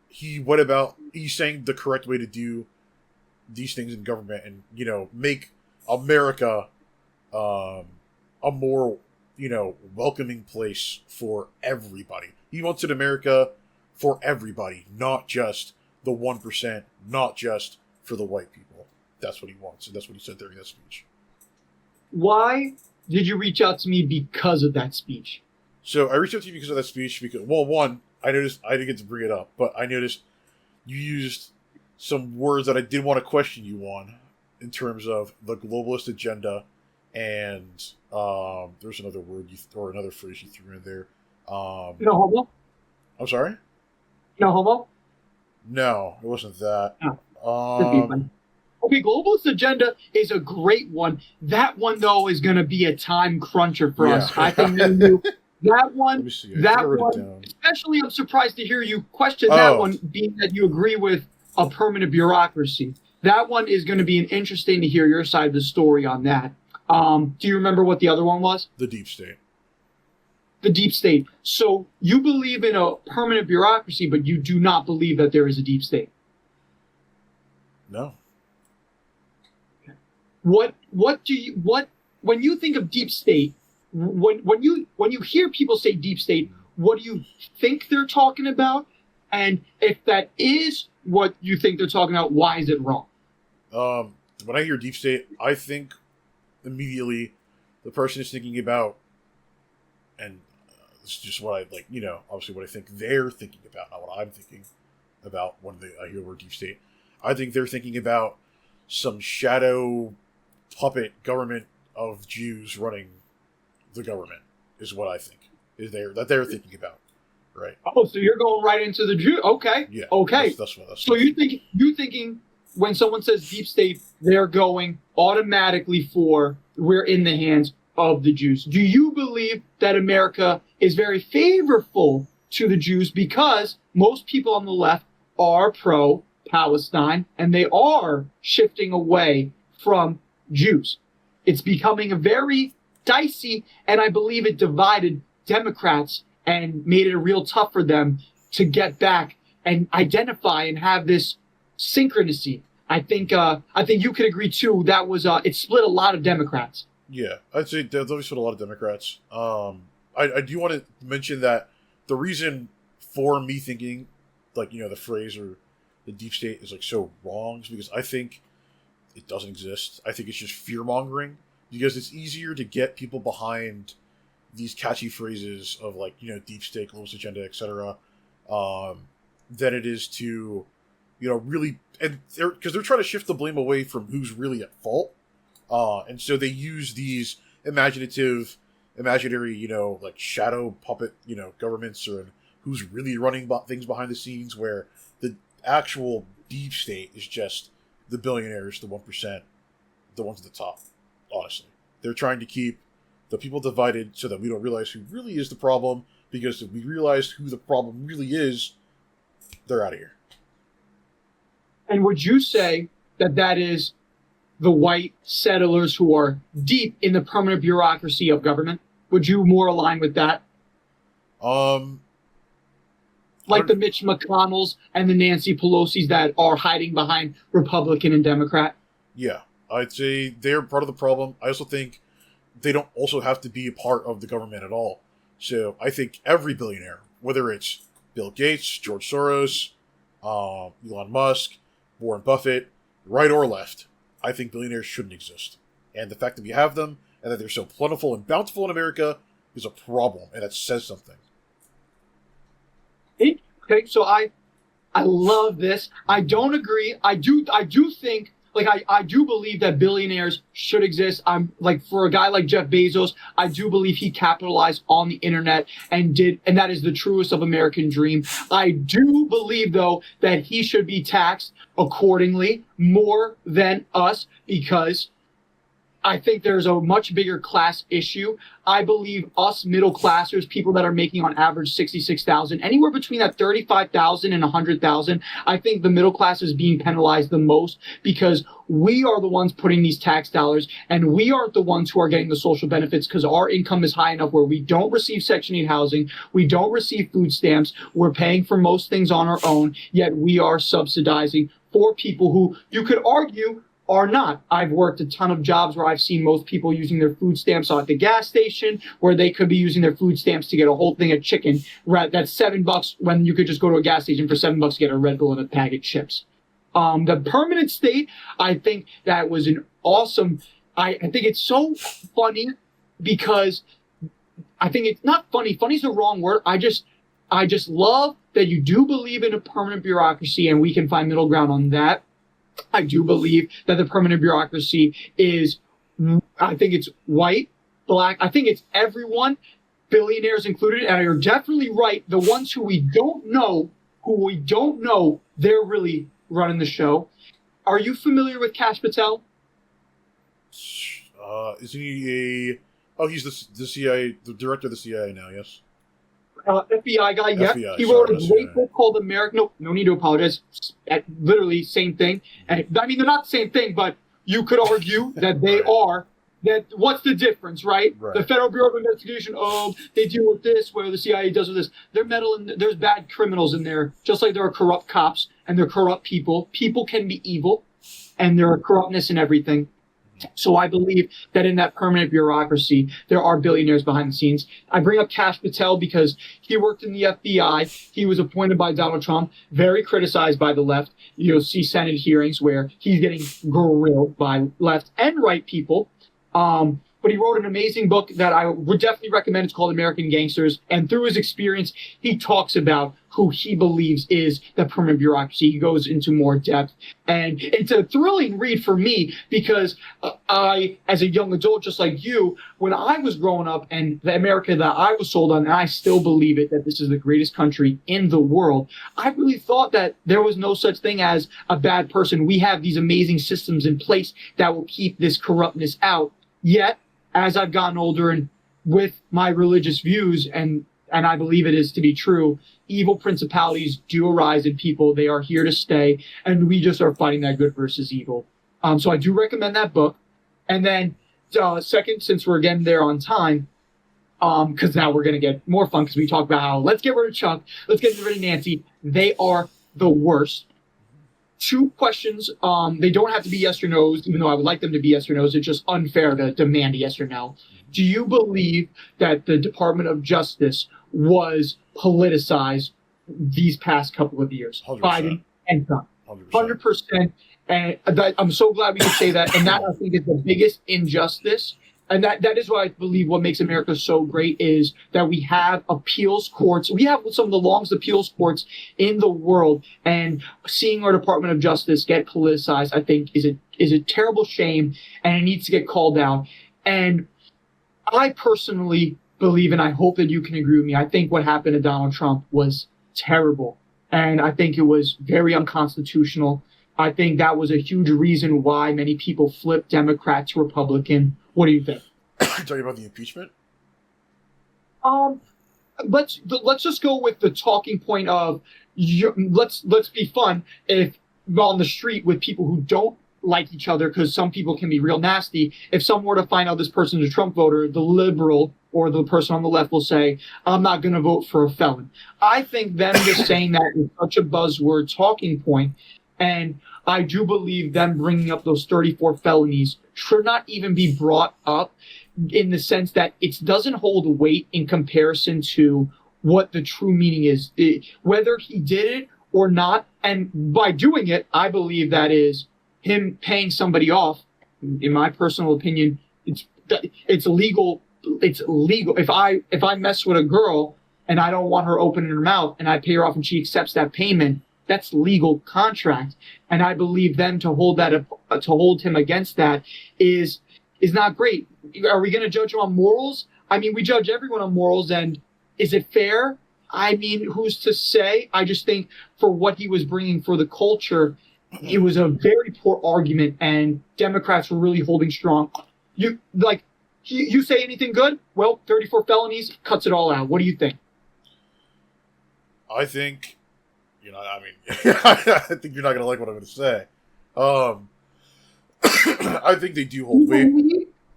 Speaker 1: he's saying the correct way to do these things in government, and make America a more welcoming place for everybody. He wants an America for everybody, not just the 1%, not just for the white people. That's what he wants, and that's what he said during that speech.
Speaker 2: Why did you reach out to me because of that speech?
Speaker 1: So I reached out to you because of that speech because, well, one, I noticed I didn't get to bring it up, but I noticed you used some words that I did want to question you on in terms of the globalist agenda, and there's another word or another phrase you threw in there.
Speaker 2: No homo?
Speaker 1: I'm sorry?
Speaker 2: No homo?
Speaker 1: No, it wasn't that.
Speaker 2: Okay, globalist agenda is a great one. That one, though, is going to be a time cruncher for us. I think that one, especially I'm surprised to hear you question that one, being that you agree with a permanent bureaucracy. That one is going to be interesting to hear your side of the story on that. Do you remember what the other one was?
Speaker 1: The deep state.
Speaker 2: The deep state. So you believe in a permanent bureaucracy, but you do not believe that there is a deep state.
Speaker 1: No.
Speaker 2: What when you think of deep state, when you hear people say deep state, what do you think they're talking about? And if that is what you think they're talking about, why is it wrong?
Speaker 1: When I hear deep state, I think immediately the person is thinking about, and this is just what I obviously what I think they're thinking about, not what I'm thinking about when I hear the word deep state. I think they're thinking about some shadow puppet government of Jews running the government, is what I think they're thinking about, right?
Speaker 2: Oh, so you're going right into the Jew? Okay,
Speaker 1: yeah,
Speaker 2: okay.
Speaker 1: That's
Speaker 2: so you thinking when someone says deep state, they're going automatically for we're in the hands of the Jews. Do you believe that America is very favorable to the Jews because most people on the left are pro-Palestine and they are shifting away from Jews? It's becoming a very dicey, and I believe it divided Democrats and made it real tough for them to get back and identify and have this synchronicity. I think you could agree too. That was it split a lot of Democrats.
Speaker 1: Yeah, I'd say there's always split a lot of Democrats. I do want to mention that the reason for me thinking the phrase or the deep state is so wrong is because I think it doesn't exist. I think it's just fear mongering because it's easier to get people behind these catchy phrases of deep state, globalist agenda, etc., than it is to really, and because they're trying to shift the blame away from who's really at fault, and so they use these imaginary shadow puppet governments or who's really running things behind the scenes, where the actual deep state is just the billionaires, the 1%, the ones at the top. Honestly, they're trying to keep the people divided so that we don't realize who really is the problem, because if we realize who the problem really is, they're out of here.
Speaker 2: And would you say that is the white settlers who are deep in the permanent bureaucracy of government? Would you more align with that? Like the Mitch McConnells and the Nancy Pelosi's that are hiding behind Republican and Democrat?
Speaker 1: Yeah, I'd say they're part of the problem. I also think they don't also have to be a part of the government at all. So I think every billionaire, whether it's Bill Gates, George Soros, Elon Musk, Warren Buffett, right or left, I think billionaires shouldn't exist. And the fact that we have them and that they're so plentiful and bountiful in America is a problem, and that says something.
Speaker 2: Okay, so I love this. I don't agree. I do think, like, I do believe that billionaires should exist. I'm like, for a guy like Jeff Bezos, I do believe he capitalized on the internet and that is the truest of American dream. I do believe, though, that he should be taxed accordingly more than us, because I think there's a much bigger class issue. I believe us middle classers, people that are making on average 66,000, anywhere between that 35,000 and 100,000, I think the middle class is being penalized the most, because we are the ones putting these tax dollars, and we aren't the ones who are getting the social benefits, because our income is high enough where we don't receive Section 8 housing, we don't receive food stamps, we're paying for most things on our own, yet we are subsidizing for people who you could argue are not. I've worked a ton of jobs where I've seen most people using their food stamps at the gas station, where they could be using their food stamps to get a whole thing of chicken. Right, that's $7 when you could just go to a gas station for $7 to get a Red Bull and a bag of chips. The permanent state, I think that was an awesome. I think it's so funny, because I think it's not funny. Funny's the wrong word. I just love that you do believe in a permanent bureaucracy, and we can find middle ground on that. I do believe that the permanent bureaucracy is, I think it's white, black, I think it's everyone, billionaires included, and you're definitely right. The ones who we don't know, they're really running the show. Are you familiar with Kash Patel?
Speaker 1: Is he he's the CIA, the director of the CIA now, yes?
Speaker 2: FBI guy, yeah.
Speaker 1: FBI,
Speaker 2: he wrote a
Speaker 1: sorry,
Speaker 2: great book called American. No need to apologize. Literally same thing. And I mean, they're not the same thing, but you could argue that they are. That what's the difference, right? The Federal Bureau of Investigation, they deal with this, where the CIA does with this. They're meddling. There's bad criminals in there, just like there are corrupt cops and there are corrupt people. People can be evil, and there are corruptness in everything. So I believe that in that permanent bureaucracy, there are billionaires behind the scenes. I bring up Kash Patel because he worked in the FBI. He was appointed by Donald Trump, very criticized by the left. You'll see Senate hearings where he's getting grilled by left and right people. But he wrote an amazing book that I would definitely recommend. It's called American Gangsters. And through his experience, he talks about who he believes is the permanent bureaucracy. He goes into more depth. And it's a thrilling read for me, because I, as a young adult, just like you, when I was growing up and the America that I was sold on, and I still believe it, that this is the greatest country in the world, I really thought that there was no such thing as a bad person. We have these amazing systems in place that will keep this corruptness out. Yet, as I've gotten older and with my religious views, and I believe it is to be true, evil principalities do arise in people. They are here to stay, and we just are fighting that good versus evil. So I do recommend that book. And then second, since we're getting there on time, because now we're going to get more fun, because we talk about how let's get rid of Chuck, let's get rid of Nancy. They are the worst. 2 questions. They don't have to be yes or no's, even though I would like them to be yes or no's. It's just unfair to demand a yes or no. Do you believe that the Department of Justice was politicized these past couple of years?
Speaker 1: 100%.
Speaker 2: Biden and Trump. 100%. And I'm so glad we could say that. And that, I think, is the biggest injustice. And that is what I believe what makes America so great, is that we have appeals courts. We have some of the longest appeals courts in the world. And seeing our Department of Justice get politicized, I think, is a terrible shame, and it needs to get called out. And I personally believe, and I hope that you can agree with me, I think what happened to Donald Trump was terrible. And I think it was very unconstitutional. I think that was a huge reason why many people flipped Democrat to Republican. What do you think?
Speaker 1: Talking about the impeachment?
Speaker 2: Let's just go with the talking point of let's be fun. If on the street with people who don't like each other, because some people can be real nasty. If someone were to find out this person's a Trump voter, the liberal or the person on the left will say, "I'm not going to vote for a felon." I think them just saying that is such a buzzword talking point, and I do believe them bringing up those 34 felonies should not even be brought up, in the sense that it doesn't hold weight in comparison to what the true meaning is, whether he did it or not. And by doing it, I believe that is him paying somebody off. In my personal opinion, it's legal. It's legal. If I mess with a girl and I don't want her opening her mouth and I pay her off and she accepts that payment, that's legal contract. And I believe them to hold him against that is not great. Are we going to judge him on morals? I mean, we judge everyone on morals, and is it fair? I mean, who's to say? I just think for what he was bringing for the culture, it was a very poor argument, and Democrats were really holding strong. You say anything good? Well, 34 felonies cuts it all out. What do you think?
Speaker 1: I think, I mean, I think you're not going to like what I'm going to say. I think they do hold weight.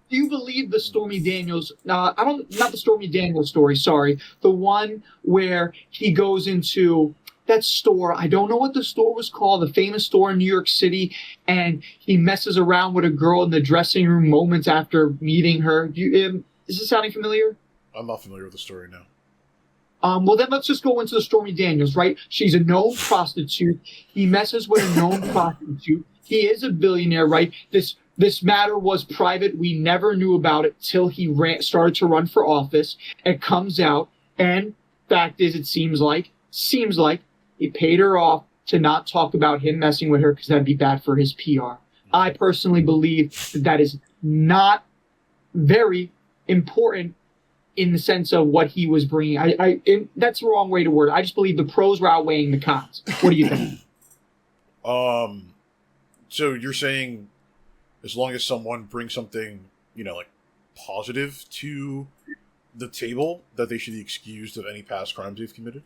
Speaker 2: Do you believe the Stormy Daniels? Not the Stormy Daniels story. Sorry, the one where he goes into that store. I don't know what the store was called. The famous store in New York City, and he messes around with a girl in the dressing room moments after meeting her. Is this sounding familiar?
Speaker 1: I'm not familiar with the story now.
Speaker 2: Well, then let's just go into the Stormy Daniels, right? She's a known prostitute. He messes with a known prostitute. He is a billionaire, right? This matter was private. We never knew about it till he started to run for office. It comes out, and fact is, it seems like he paid her off to not talk about him messing with her because that'd be bad for his PR. I personally believe that is not very important in the sense of what he was bringing. That's the wrong way to word it. I just believe the pros were outweighing the cons. What do you think?
Speaker 1: So you're saying as long as someone brings something, like positive to the table, that they should be excused of any past crimes they've committed?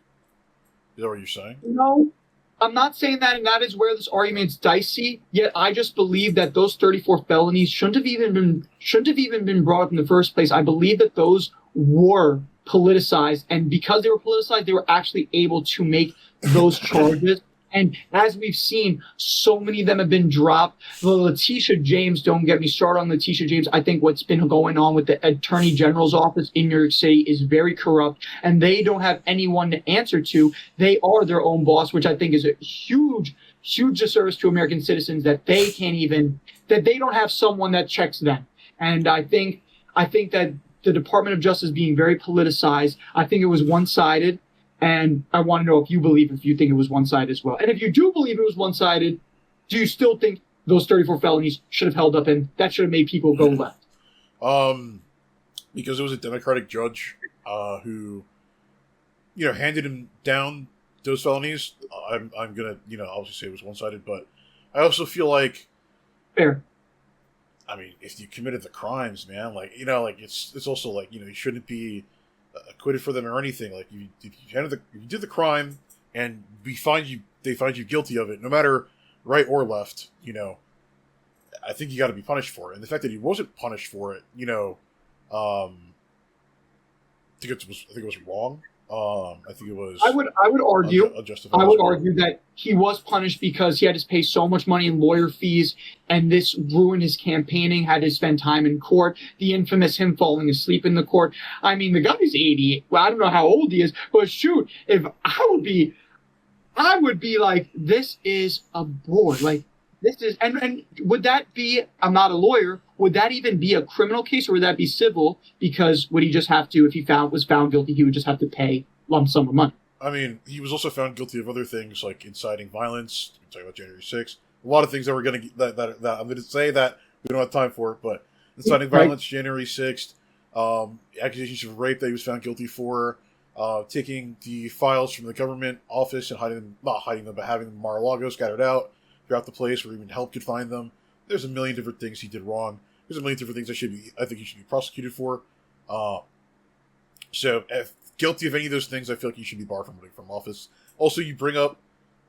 Speaker 1: Is that what you're saying?
Speaker 2: No, I'm not saying that, and that is where this argument's dicey. Yet I just believe that those 34 felonies shouldn't have even been brought up in the first place. I believe that those were politicized, and because they were politicized, they were actually able to make those charges. And as we've seen, so many of them have been dropped. The Letitia James, don't get me started on Letitia James. I think what's been going on with the Attorney General's office in New York City is very corrupt, and they don't have anyone to answer to. They are their own boss, which I think is a huge disservice to American citizens that they don't have someone that checks them. And I think that the Department of Justice being very politicized, I think it was one-sided. And I want to know if you think it was one-sided as well. And if you do believe it was one-sided, do you still think those 34 felonies should have held up and that should have made people go left?
Speaker 1: Because it was a Democratic judge who, handed him down those felonies. I'm gonna, obviously say it was one-sided, but I also feel like,
Speaker 2: fair.
Speaker 1: I mean, if you committed the crimes, man, it's also like, you shouldn't be acquitted for them or anything. Like if you did the crime and they find you guilty of it, no matter right or left, I think you got to be punished for it. And the fact that he wasn't punished for it, I think it was wrong. I think it was.
Speaker 2: I would argue. I would argue that he was punished because he had to pay so much money in lawyer fees, and this ruined his campaigning. Had to spend time in court. The infamous him falling asleep in the court. I mean, the guy's 88. Well, I don't know how old he is, but shoot, if I would be like, this is a bore. Like this is, and would that be? I'm not a lawyer. Would that even be a criminal case, or would that be civil? Because would he just have to, if he was found guilty, he would just have to pay lump sum of money?
Speaker 1: I mean, he was also found guilty of other things like inciting violence. We can talk about January 6th. A lot of things that we're going to that I'm going to say that we don't have time for, but inciting violence, January 6th, accusations of rape that he was found guilty for, taking the files from the government office and not hiding them, but having them in Mar-a-Lago scattered out throughout the place where even help could find them. There's a million different things he did wrong. There's a million different things I think he should be prosecuted for. So if guilty of any of those things, I feel like he should be barred from office. Also, you bring up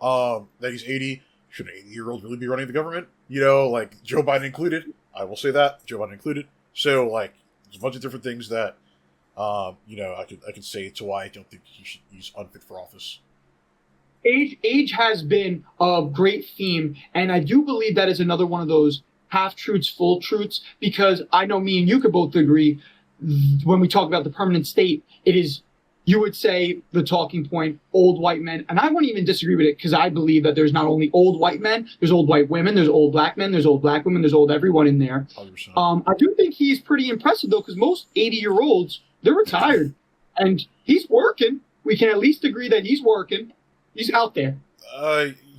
Speaker 1: that he's 80. Should an 80-year-old really be running the government? Like Joe Biden included. I will say that. Joe Biden included. So, like, there's a bunch of different things that, I could say to why I don't think he's unfit for office.
Speaker 2: Age has been a great theme, and I do believe that is another one of those half-truths, full truths, because I know me and you could both agree when we talk about the permanent state, it is you would say the talking point, old white men, and I wouldn't even disagree with it because I believe that there's not only old white men, there's old white women, there's old black men, there's old black women, there's old everyone in there.
Speaker 1: 100%.
Speaker 2: I do think he's pretty impressive though, because most 80-year-olds, they're retired and he's working. We can at least agree that he's working. He's out there.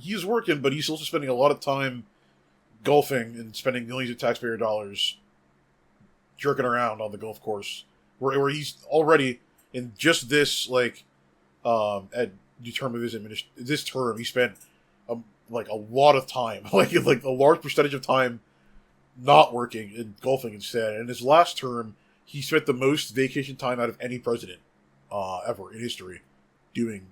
Speaker 1: He's working, but he's also spending a lot of time golfing and spending millions of taxpayer dollars jerking around on the golf course, where he's already in just this at the term of this term he spent a lot of time, like a large percentage of time not working and golfing instead. And his last term, he spent the most vacation time out of any president ever in history, doing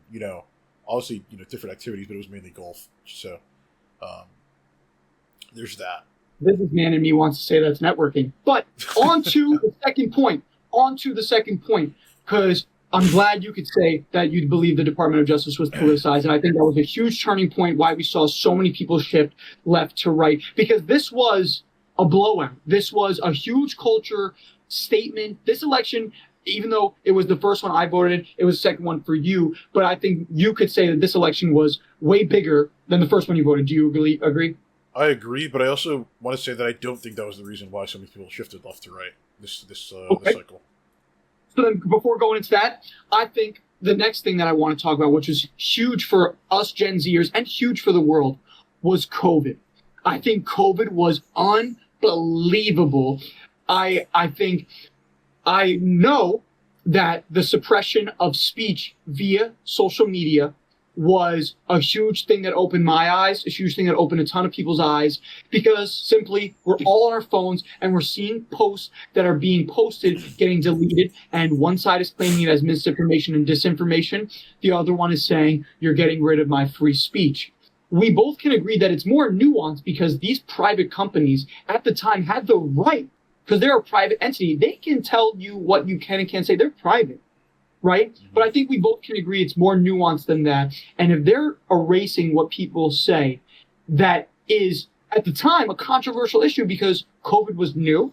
Speaker 1: obviously different activities, but it was mainly golf. So there's that.
Speaker 2: Businessman in me wants to say that's networking. But on to the second point. Because I'm glad you could say that you believe the Department of Justice was politicized. And I think that was a huge turning point why we saw so many people shift left to right. Because this was a blowout. This was a huge culture statement. This election, even though it was the first one I voted in, it was the second one for you. But I think you could say that this election was way bigger than the first one you voted. Do you agree?
Speaker 1: I agree, but I also want to say that I don't think that was the reason why so many people shifted left to right this cycle.
Speaker 2: So then before going into that, I think the next thing that I want to talk about, which is huge for us Gen Zers and huge for the world, was COVID. I think COVID was unbelievable. I know that the suppression of speech via social media was a huge thing that opened my eyes, a huge thing that opened a ton of people's eyes, because simply we're all on our phones and we're seeing posts that are being posted, getting deleted, and one side is claiming it as misinformation and disinformation. The other one is saying, you're getting rid of my free speech. We both can agree that it's more nuanced because these private companies at the time had the right, because they're a private entity, they can tell you what you can and can't say. They're private. Right? Mm-hmm. But I think we both can agree it's more nuanced than that. And if they're erasing what people say, that is, at the time, a controversial issue because COVID was new.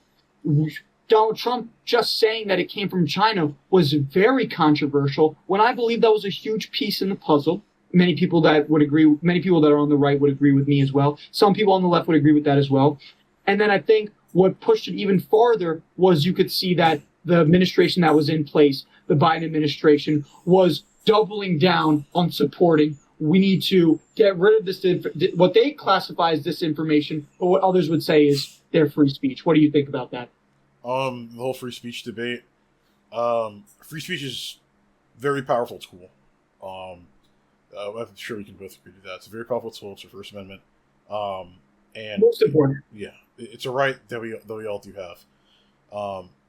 Speaker 2: Donald Trump just saying that it came from China was very controversial, when I believe that was a huge piece in the puzzle. Many people that are on the right would agree with me as well. Some people on the left would agree with that as well. And then I think what pushed it even farther was you could see that the administration that was in place, the Biden administration, was doubling down on supporting. We need to get rid of this, what they classify as disinformation, but what others would say is their free speech. What do you think about that?
Speaker 1: The whole free speech debate. Free speech is a very powerful tool. I'm sure we can both agree to that. It's a very powerful tool. It's the First Amendment. And
Speaker 2: most important.
Speaker 1: Yeah, it's a right that we all do have.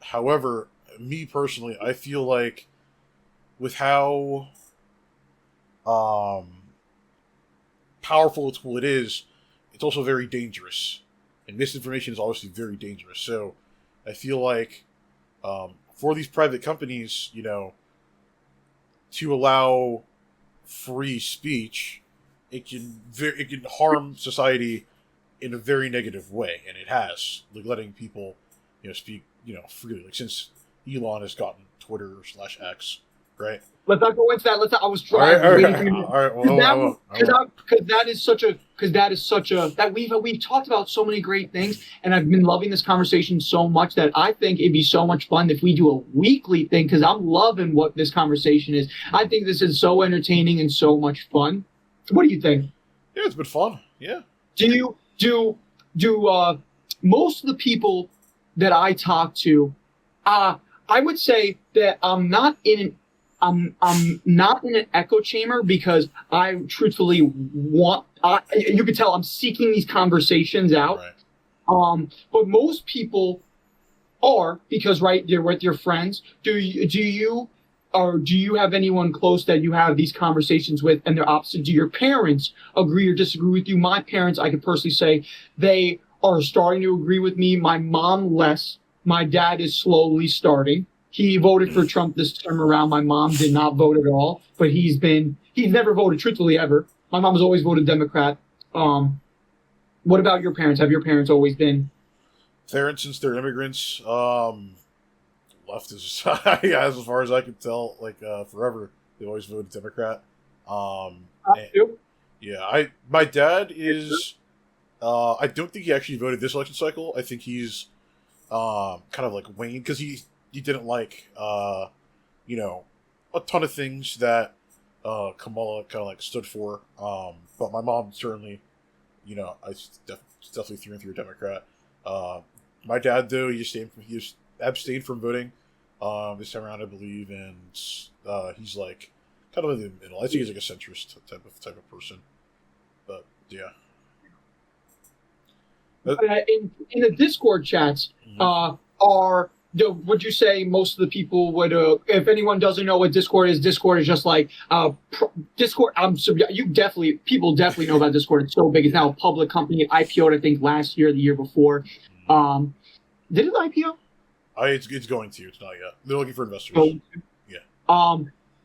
Speaker 1: However, me personally, I feel like with how powerful a tool it is, it's also very dangerous. And misinformation is obviously very dangerous. So I feel like for these private companies, to allow free speech, it can harm society in a very negative way, and it has, like letting people speak freely, like since Elon has gotten Twitter/X, right?
Speaker 2: Let's not go into that. I was trying. Because we've talked about so many great things, and I've been loving this conversation so much that I think it'd be so much fun if we do a weekly thing, because I'm loving what this conversation is. I think this is so entertaining and so much fun. What do you think?
Speaker 1: Yeah, it's been fun. Yeah.
Speaker 2: Do most of the people that I talk to, I would say that I'm not in an echo chamber, because I truthfully you can tell I'm seeking these conversations out. Right. But most people are, because they're with your friends. Do you have anyone close that you have these conversations with and they're opposite? Do your parents agree or disagree with you? My parents, I could personally say, they are starting to agree with me. My mom less. My dad is slowly starting. He voted for Trump this time around. My mom did not vote at all, but he's never voted truthfully ever. My mom has always voted Democrat. What about your parents? Have your parents always been?
Speaker 1: Parents, since they're immigrants, left is, yeah, as far as I can tell, like forever they always voted Democrat. And, yeah, my dad is. I don't think he actually voted this election cycle. I think he's kind of like waned because he didn't like you know, a ton of things that Kamala kind of like stood for. But my mom certainly, I definitely through and through a Democrat. My dad though, he just abstained from voting this time around, I believe, and he's like kind of in the middle. I think he's like a centrist type of person. But yeah.
Speaker 2: In the Discord chats, would you say most of the people would, if anyone doesn't know what Discord is just like Discord. People definitely know about Discord. It's so big. It's now a public company. It IPO'd, I think, last year, the year before. Did it IPO?
Speaker 1: It's going to. It's not yet. They're looking for investors. Yeah.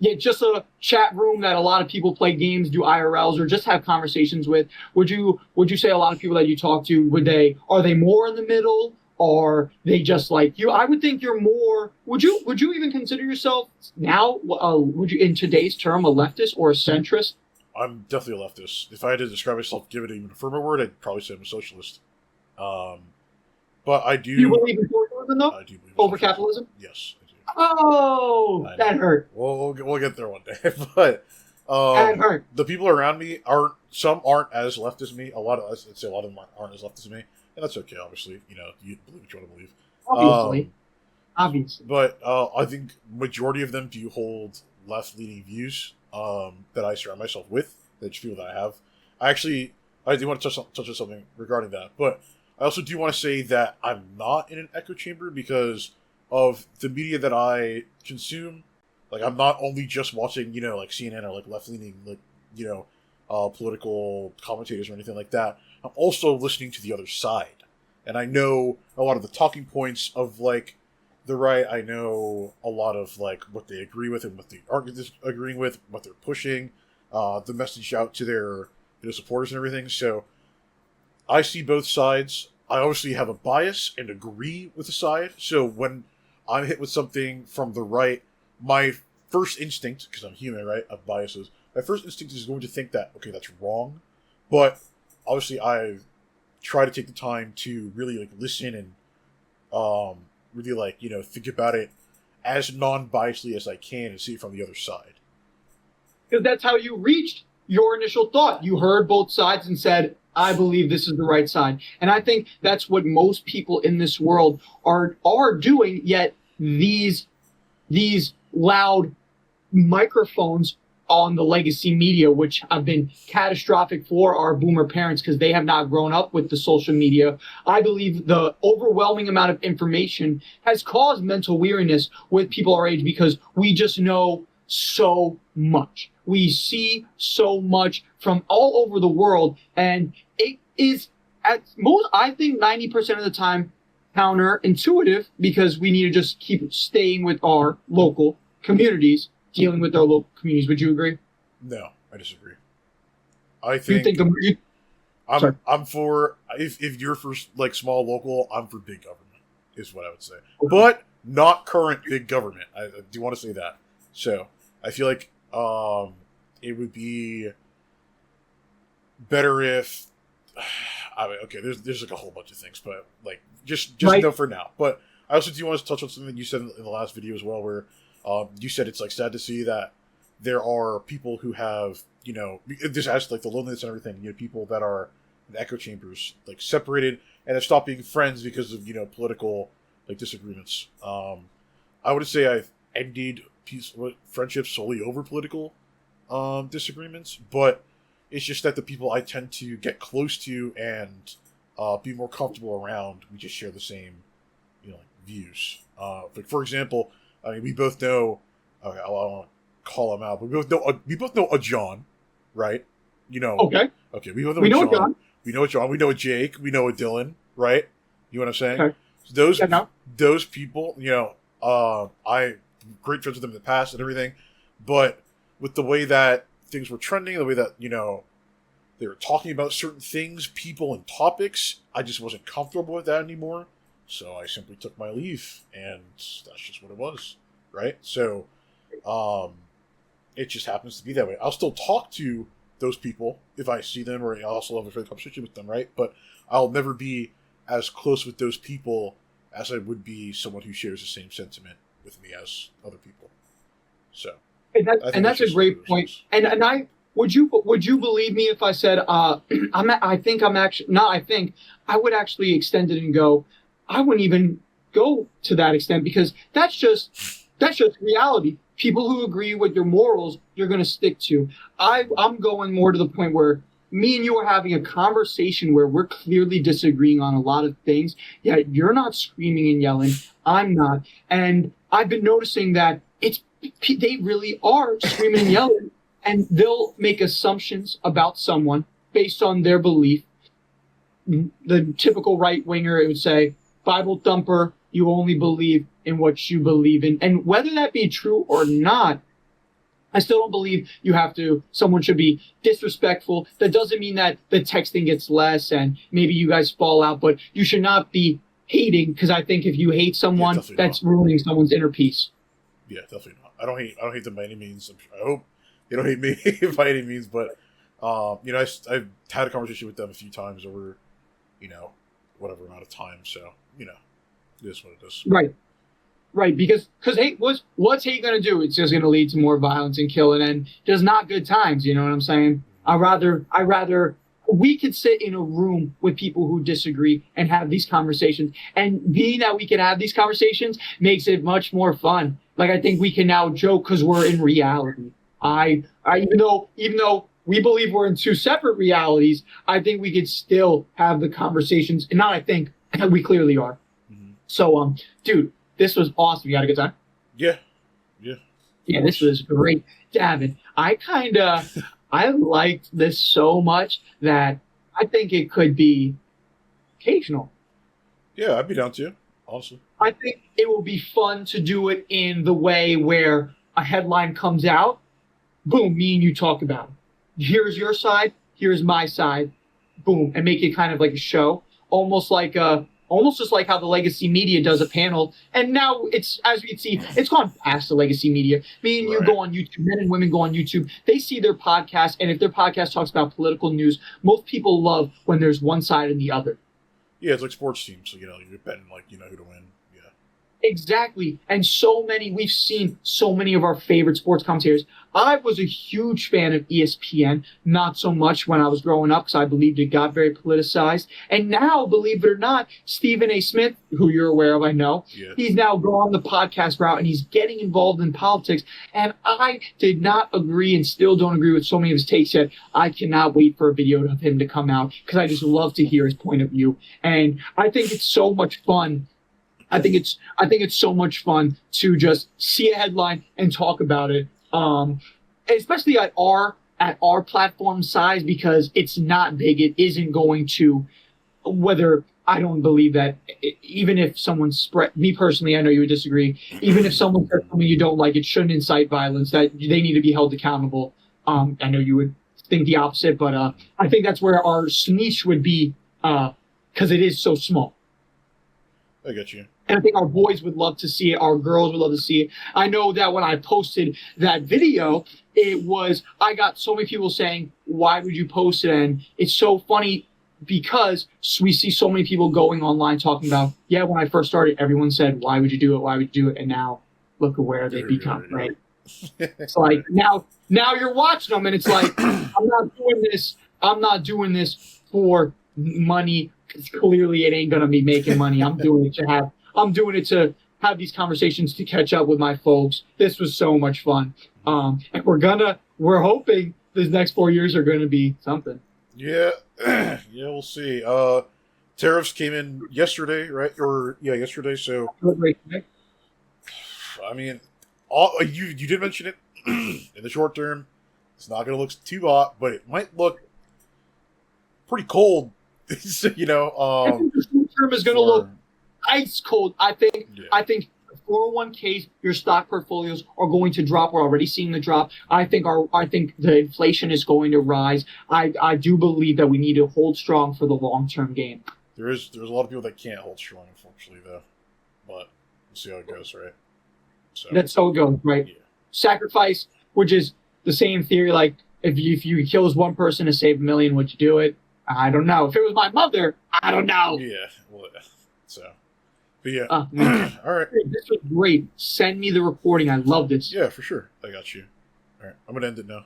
Speaker 2: Yeah, just a chat room that a lot of people play games, do IRLs, or just have conversations with. Would you say a lot of people that you talk to, are they more in the middle, or they just like you? I would think you're more. Would you even consider yourself now? Would you, in today's term, a leftist or a centrist?
Speaker 1: I'm definitely a leftist. If I had to describe myself, give it even a firmer word, I'd probably say I'm a socialist. But I do.
Speaker 2: You believe in socialism, though?
Speaker 1: I do believe in
Speaker 2: over
Speaker 1: socialism.
Speaker 2: capitalism.
Speaker 1: Yes.
Speaker 2: Oh, that hurt.
Speaker 1: We'll get there one day, but
Speaker 2: that hurt.
Speaker 1: The people around me aren't as left as me. I'd say a lot of them aren't as left as me, and that's okay. Obviously, you believe what you want to believe.
Speaker 2: Obviously.
Speaker 1: But I think majority of them do hold left-leaning views that I surround myself with. That feel that I have. I do want to touch on something regarding that, but I also do want to say that I'm not in an echo chamber because of the media that I consume. Like, I'm not only just watching, like CNN or like left-leaning, political commentators or anything like that. I'm also listening to the other side, and I know a lot of the talking points of like the right. I know a lot of like what they agree with and what they aren't disagreeing with, what they're pushing, the message out to their supporters and everything. So I see both sides. I obviously have a bias and agree with the side. So when I'm hit with something from the right, my first instinct, because I'm human, right, I have biases, my first instinct is going to think that, okay, that's wrong. But obviously I try to take the time to really like listen and really like, think about it as non-biasedly as I can and see it from the other side.
Speaker 2: Because that's how you reached your initial thought. You heard both sides and said, I believe this is the right side. And I think that's what most people in this world are doing, yet these loud microphones on the legacy media, which have been catastrophic for our boomer parents because they have not grown up with the social media. I believe the overwhelming amount of information has caused mental weariness with people our age because we just know so much. We see so much from all over the world, and it is at most, I think 90% of the time, counterintuitive because we need to just keep staying with our local communities, dealing with our local communities. Would you agree?
Speaker 1: No, I disagree. I think I'm for if you're for like small local, I'm for big government is what I would say, but not current big government. I do want to say that. So I feel like it would be better if there's like a whole bunch of things, but like just know for now. But I also do want to touch on something you said in the last video as well, where you said it's like sad to see that there are people who have this has like the loneliness and everything. People that are in echo chambers, like separated and have stopped being friends because of political like disagreements. I would say I've ended friendships solely over political disagreements, but it's just that the people I tend to get close to and be more comfortable around, we just share the same, views. Like for example, I mean, we both know. Okay, I don't want to call him out, but we both know a John, right?
Speaker 2: Okay.
Speaker 1: Okay, we both know a John. We know a John. We know a Jake. We know a Dylan, right? You know what I'm saying?
Speaker 2: Okay.
Speaker 1: So those people, I great friends with them in the past and everything, but with the way that things were trending, the way that they were talking about certain things, people, and topics, I just wasn't comfortable with that anymore. So I simply took my leave, and that's just what it was, right? So it just happens to be that way. I'll still talk to those people if I see them, or I'll also have a further conversation with them, right? But I'll never be as close with those people as I would be someone who shares the same sentiment with me as other people. So,
Speaker 2: that's a great point. And I would you believe me if I said I would actually extend it and go, I wouldn't even go to that extent, because that's just reality. People who agree with your morals, you're going to stick to. I'm going more to the point where me and you are having a conversation where we're clearly disagreeing on a lot of things. Yet you're not screaming and yelling. I'm not. And I've been noticing that they really are screaming and yelling, and they'll make assumptions about someone based on their belief. The typical right winger, it would say, Bible thumper, you only believe in what you believe in. And whether that be true or not, I still don't believe someone should be disrespectful. That doesn't mean that the texting gets less and maybe you guys fall out, but you should not be hating, because I think if you hate someone, that's ruining someone's inner peace.
Speaker 1: Yeah, definitely not. I don't hate them by any means. I hope they don't hate me by any means, but I've had a conversation with them a few times over, whatever amount of time. So, it is what it is.
Speaker 2: Right, because hate, what's hate going to do? It's just going to lead to more violence and killing, and just not good times. You know what I'm saying? I rather we could sit in a room with people who disagree and have these conversations, and being that we can have these conversations makes it much more fun. Like, I think we can now joke because we're in reality. Even though we believe we're in two separate realities, I think we could still have the conversations, and not I think we clearly are. Mm-hmm. So, dude, this was awesome. You had a good time?
Speaker 1: Yeah.
Speaker 2: Yeah, this was great. Davin, I liked this so much that I think it could be occasional.
Speaker 1: Yeah, I'd be down to, honestly.
Speaker 2: I think it will be fun to do it in the way where a headline comes out, boom, me and you talk about it. Here's your side, here's my side, boom, and make it kind of like a show, almost just like how the legacy media does a panel. And now it's, as you can see, it's gone past the legacy media. Me and you go on YouTube, men and women go on YouTube. They see their podcast, and if their podcast talks about political news, most people love when there's one side and the other.
Speaker 1: Yeah, it's like sports teams. So, you're betting, who to win. Yeah.
Speaker 2: Exactly. And we've seen so many of our favorite sports commentators. I was a huge fan of ESPN, not so much when I was growing up because I believed it got very politicized. And now, believe it or not, Stephen A. Smith, who you're aware of, I know, he's now gone the podcast route and he's getting involved in politics. And I did not agree and still don't agree with so many of his takes yet. I cannot wait for a video of him to come out because I just love to hear his point of view. And I think it's so much fun. I think it's so much fun to just see a headline and talk about it. Especially at our platform size, because it's not big. It isn't going to, whether I don't believe that, even if someone me personally, I know you would disagree, even if someone says something you don't like, it shouldn't incite violence, that they need to be held accountable. I know you would think the opposite, but I think that's where our niche would be, because it is so small.
Speaker 1: I get you.
Speaker 2: And I think our boys would love to see it. Our girls would love to see it. I know that when I posted that video, I got so many people saying, why would you post it? And it's so funny because we see so many people going online talking about, when I first started, everyone said, why would you do it? Why would you do it? And now look at where they've become, right? It's like, now you're watching them and it's like, I'm not doing this for money. Clearly it ain't going to be making money. I'm doing it to have these conversations, to catch up with my folks. This was so much fun. And we're hoping these next 4 years are going to be something.
Speaker 1: Yeah. We'll see. Tariffs came in yesterday, right? Yesterday. So, I mean, you did mention it in the short term. It's not going to look too hot, but it might look pretty cold.
Speaker 2: I think the short term is going to look ice cold. I think 401ks, your stock portfolios are going to drop. We're already seeing the drop. I think the inflation is going to rise. I do believe that we need to hold strong for the long-term game.
Speaker 1: there's a lot of people that can't hold strong, unfortunately, though. But we'll see how it goes, right? So
Speaker 2: That's how it goes, right?
Speaker 1: yeah.
Speaker 2: Sacrifice, which is the same theory. Like if you kills one person to save a million, would you do it? I don't know. If it was my mother, I don't know.
Speaker 1: Yeah. Well, so, but yeah.
Speaker 2: All
Speaker 1: right.
Speaker 2: This was great. Send me the recording. I love this.
Speaker 1: Yeah, for sure. I got you. All right. I'm gonna end it now.